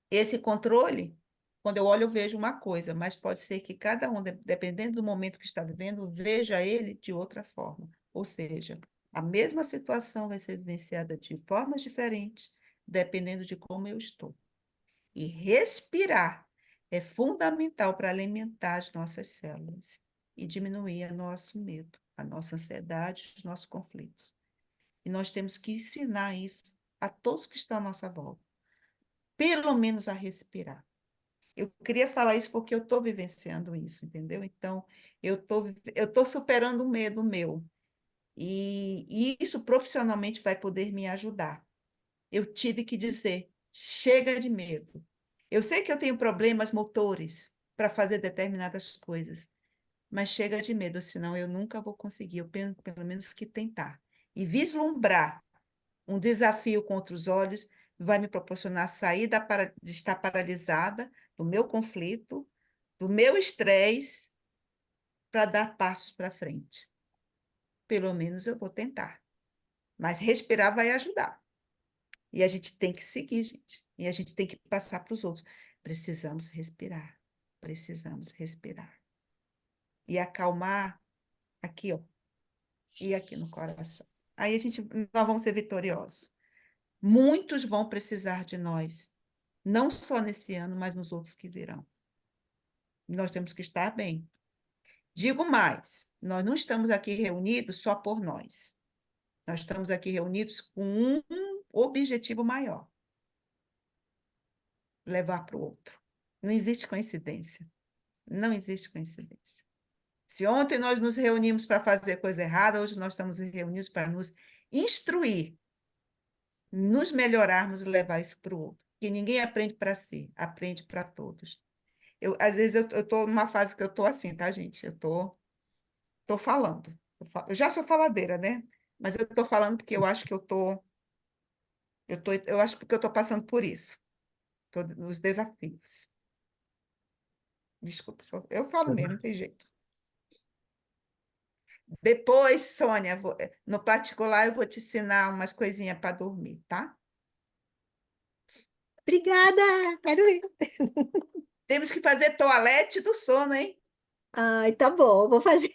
esse controle, quando eu olho, eu vejo uma coisa, mas pode ser que cada um, dependendo do momento que está vivendo, veja ele de outra forma. Ou seja, a mesma situação vai ser vivenciada de formas diferentes, dependendo de como eu estou. E respirar é fundamental para alimentar as nossas células e diminuir o nosso medo, a nossa ansiedade, os nossos conflitos. E nós temos que ensinar isso a todos que estão à nossa volta, pelo menos a respirar. Eu queria falar isso porque eu estou vivenciando isso, entendeu? Então, eu tô superando um medo meu. E isso profissionalmente vai poder me ajudar. Eu tive que dizer, chega de medo. Eu sei que eu tenho problemas motores para fazer determinadas coisas, mas chega de medo, senão eu nunca vou conseguir. Eu tenho pelo menos que tentar. E vislumbrar um desafio com outros olhos vai me proporcionar sair de estar paralisada do meu conflito, do meu estresse, para dar passos para frente. Pelo menos eu vou tentar. Mas respirar vai ajudar. E a gente tem que seguir, gente. E a gente tem que passar para os outros. Precisamos respirar. Precisamos respirar. E acalmar aqui, ó. E aqui no coração. Aí nós vamos ser vitoriosos. Muitos vão precisar de nós. Não só nesse ano, mas nos outros que virão. Nós temos que estar bem. Digo mais, nós não estamos aqui reunidos só por nós. Nós estamos aqui reunidos com um objetivo maior. Levar para o outro. Não existe coincidência. Não existe coincidência. Se ontem nós nos reunimos para fazer coisa errada, hoje nós estamos reunidos para nos instruir, nos melhorarmos e levar isso para o outro. E ninguém aprende para si, aprende para todos. Às vezes eu estou numa fase que eu estou assim, tá, gente? Eu estou falando. Eu já sou faladeira, né? Mas eu estou falando porque eu acho que eu acho porque eu estou passando por isso. Os desafios. Desculpa, eu falo mesmo, não tem jeito. Depois, Sônia, no particular, eu vou te ensinar umas coisinhas para dormir, tá? Obrigada, quero ir. Temos que fazer toalete do sono, hein? Ai, tá bom, vou fazer.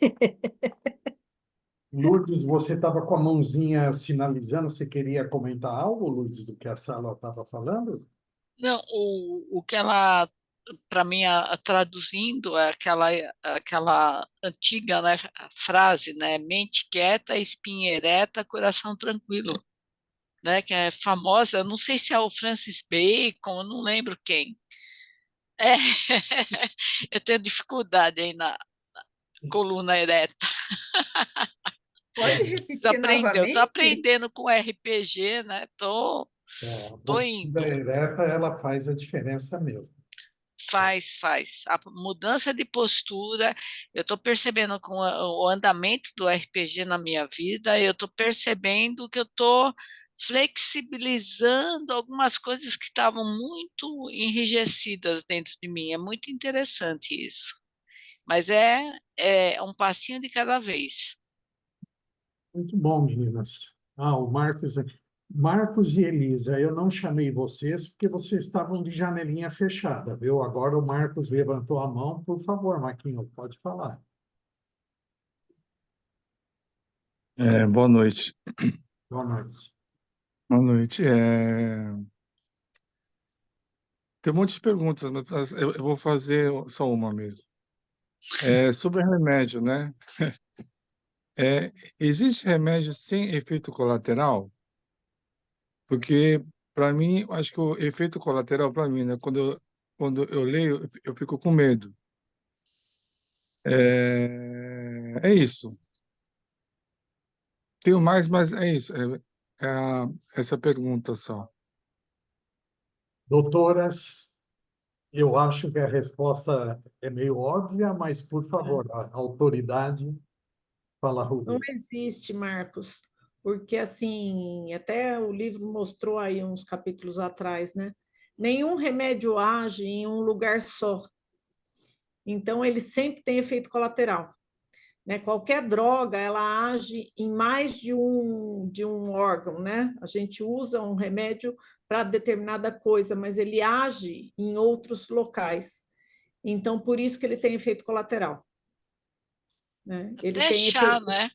Lourdes, você estava com a mãozinha sinalizando, você queria comentar algo, Lourdes, do que a Sala estava falando? Não, o que ela, para mim, traduzindo, é aquela antiga, né, frase, né, mente quieta, espinha ereta, coração tranquilo, né, que é famosa, eu não sei se é o Francis Bacon, eu não lembro quem. É, eu tenho dificuldade aí na coluna ereta. Pode É, repetir Estou novamente? aprendendo com RPG, né? a Tô postura indo. ereta, ela faz a diferença mesmo. Faz. A mudança de postura, eu estou percebendo com o andamento do RPG na minha vida, eu estou percebendo que eu estou flexibilizando algumas coisas que estavam muito enrijecidas dentro de mim. É muito interessante isso. Mas é um passinho de cada vez. Muito bom, meninas. O Marcos e Elisa, eu não chamei vocês porque vocês estavam de janelinha fechada, viu? Agora o Marcos levantou a mão. Por favor, Marquinhos, pode falar. Boa noite. Boa noite. Boa noite. Tem um monte de perguntas, mas eu vou fazer só uma mesmo. Sobre remédio, né? Existe remédio sem efeito colateral? Porque, para mim, acho que o efeito colateral, para mim, né? Quando eu leio, eu fico com medo. É isso. Tenho mais, mas é isso. Essa pergunta só. Doutoras, eu acho que a resposta é meio óbvia, mas, por favor, a autoridade fala, Não Rubi. existe, Marcos, porque assim, até o livro mostrou aí uns capítulos atrás, né? Nenhum remédio age em um lugar só. Então, ele sempre tem efeito colateral. né? Qualquer droga, ela age em mais de um órgão, né? A gente usa um remédio para determinada coisa, mas ele age em outros locais. Então, por isso que ele tem efeito colateral, né? Ele Até tem chá, efeito, né?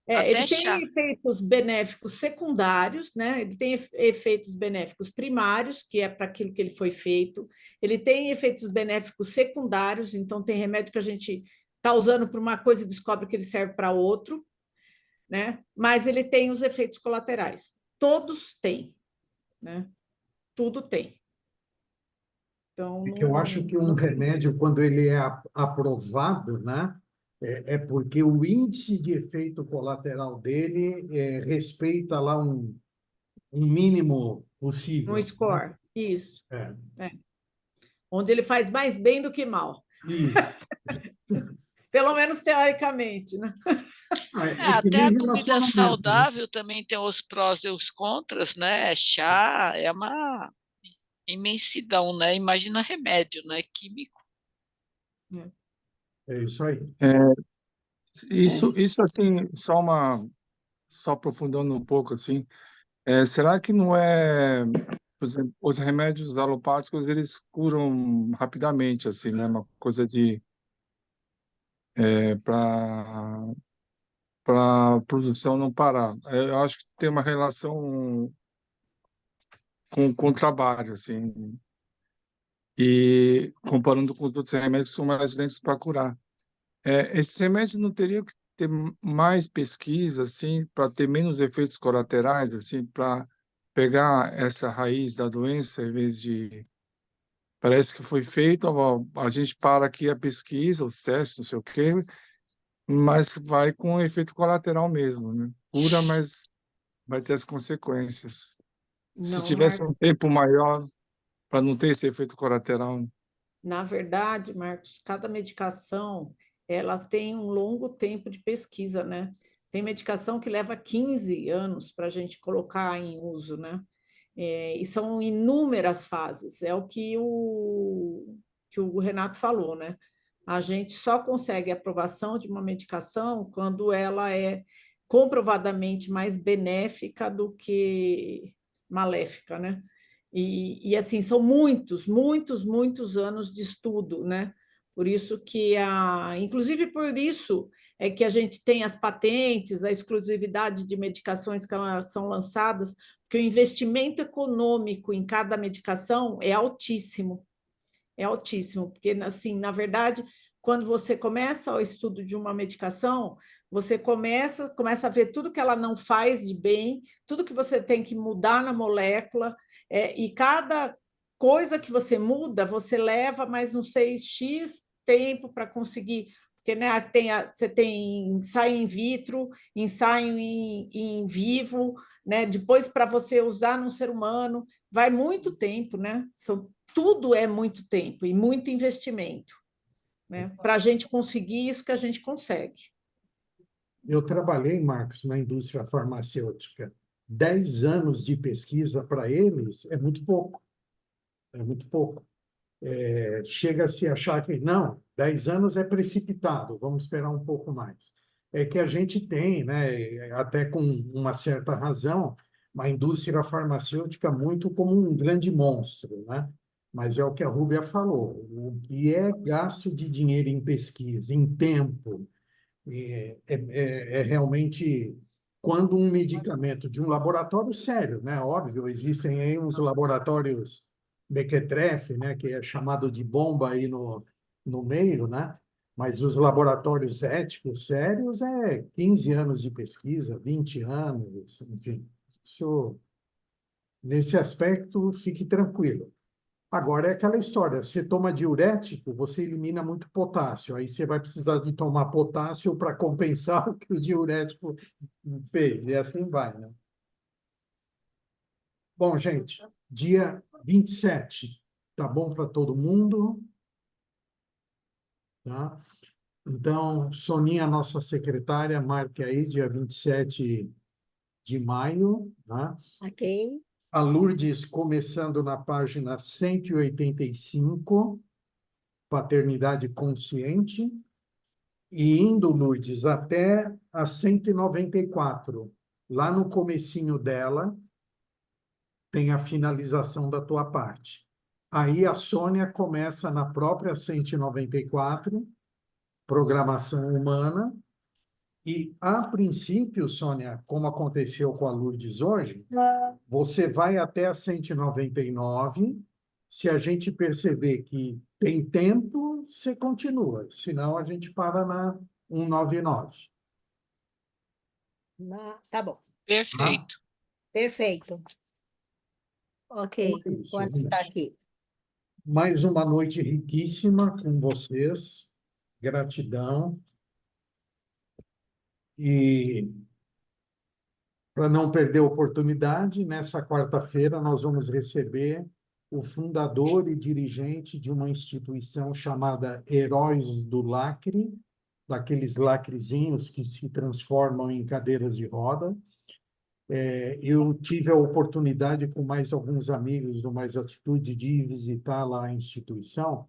ele Até tem chá. efeitos benéficos secundários, né? Ele tem efeitos benéficos primários, que é para aquilo que ele foi feito. Ele tem efeitos benéficos secundários, então tem remédio que a gente está usando para uma coisa e descobre que ele serve para outro, né? Mas ele tem os efeitos colaterais. Todos têm, né? Tudo tem. Então, É que eu acho que um remédio, quando ele é aprovado, né, é porque o índice de efeito colateral dele respeita lá um mínimo um possível, né? score, isso. É, Onde ele faz mais bem do que mal. isso. Pelo menos teoricamente, né? É que Até nem a comida relacionamento, né? saudável também tem os prós e os contras, né? Chá é uma imensidão, né? Imagina remédio, né? Químico. É isso aí. Isso assim, só aprofundando um pouco assim, será que não é, por exemplo, os remédios alopáticos eles curam rapidamente assim, né? Uma coisa de para a produção não parar. Eu acho que tem uma relação com o trabalho assim. E comparando com os outros remédios que são mais lentos para curar. Esses remédios não teriam que ter mais pesquisa, assim, para ter menos efeitos colaterais, assim, para pegar essa raiz da doença, em vez de... Parece que foi feito, ó, a gente para aqui a pesquisa, os testes, não sei o quê, mas vai com efeito colateral mesmo, né? Cura, mas vai ter as consequências. Se Não, tivesse um tempo maior para não ter esse efeito colateral, né? na verdade, Marcos, cada medicação ela tem um longo tempo de pesquisa, né? Tem medicação que leva 15 anos para a gente colocar em uso, né? E são inúmeras fases, é o que o Renato falou, né? A gente só consegue aprovação de uma medicação quando ela é comprovadamente mais benéfica do que maléfica, né? E assim, são muitos anos de estudo, né? Por isso que inclusive por isso é que a gente tem as patentes, a exclusividade de medicações que elas são lançadas, porque o investimento econômico em cada medicação é altíssimo, porque assim, na verdade, quando você começa o estudo de uma medicação, você começa a ver tudo que ela não faz de bem, tudo que você tem que mudar na molécula, e cada coisa que você muda, você leva mais, não sei, X tempo para conseguir, porque né, você tem ensaio in vitro, ensaio em vivo, né, depois para você usar num ser humano, vai muito tempo, né? Tudo é muito tempo e muito investimento, né? Para a gente conseguir isso que a gente consegue. Eu trabalhei, Marcos, na indústria farmacêutica. 10 anos de pesquisa para eles é muito pouco. É muito pouco. Chega-se a achar que, não, 10 anos é precipitado, vamos esperar um pouco mais. É que a gente tem, né, até com uma certa razão, uma indústria farmacêutica muito como um grande monstro, né? Mas é o que a Rúbia falou, o que é gasto de dinheiro em pesquisa, em tempo, é realmente quando um medicamento de um laboratório sério, né? Óbvio, existem aí uns laboratórios mequetrefe, né? Que é chamado de bomba aí no meio, né? Mas os laboratórios éticos sérios 15 anos de pesquisa, 20 anos, enfim. Isso, nesse aspecto, fique tranquilo. Agora, é aquela história, você toma diurético, você elimina muito potássio, aí você vai precisar de tomar potássio para compensar o que o diurético fez, e assim vai, né? Bom, gente, dia 27, tá bom para todo mundo? Tá? Então, Soninha, nossa secretária, marque aí, dia 27 de maio, tá? Ok? A Lourdes, começando na página 185, Paternidade Consciente. E indo, Lourdes, até a 194. Lá no comecinho dela, tem a finalização da tua parte. Aí a Sônia começa na própria 194, programação humana, e a princípio, Sônia, como aconteceu com a Lourdes hoje, você vai até a 199. Se a gente perceber que tem tempo, você continua, senão a gente para na 199. Tá bom, Tá? Perfeito. perfeito. Ok, Então é isso, vou anotar gente. aqui. Mais uma noite riquíssima com vocês. Gratidão. E para não perder a oportunidade, nessa quarta-feira nós vamos receber o fundador e dirigente de uma instituição chamada Heróis do Lacre, daqueles lacrezinhos que se transformam em cadeiras de roda. Eu tive a oportunidade, com mais alguns amigos do Mais Atitude, de ir visitar lá a instituição,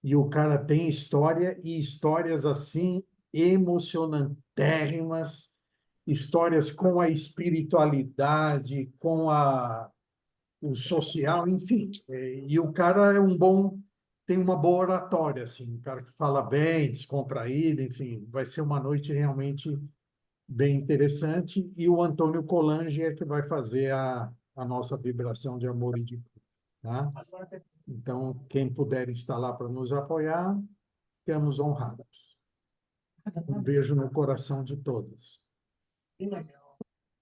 e o cara tem história, e histórias assim emocionantérrimas, histórias com a espiritualidade, com o social, enfim. E o cara tem uma boa oratória, assim, um cara que fala bem, descontraído, enfim, vai ser uma noite realmente bem interessante. E o Antônio Colange é que vai fazer a nossa vibração de amor e de paz, tá? Então, quem puder estar lá para nos apoiar, ficamos honrados. Um beijo no coração de todos.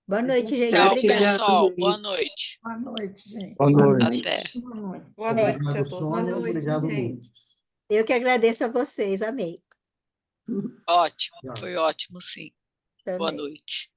Boa noite, gente. Tchau, Obrigada. pessoal. Boa gente. noite. Boa noite, gente. Boa noite. Até. Boa noite. Boa noite a Obrigado, todos. Sônia. noite, Obrigado, gente. Lourdes. Eu que agradeço a vocês, amei. Ótimo. Tchau. Foi ótimo, sim. Boa Também. noite.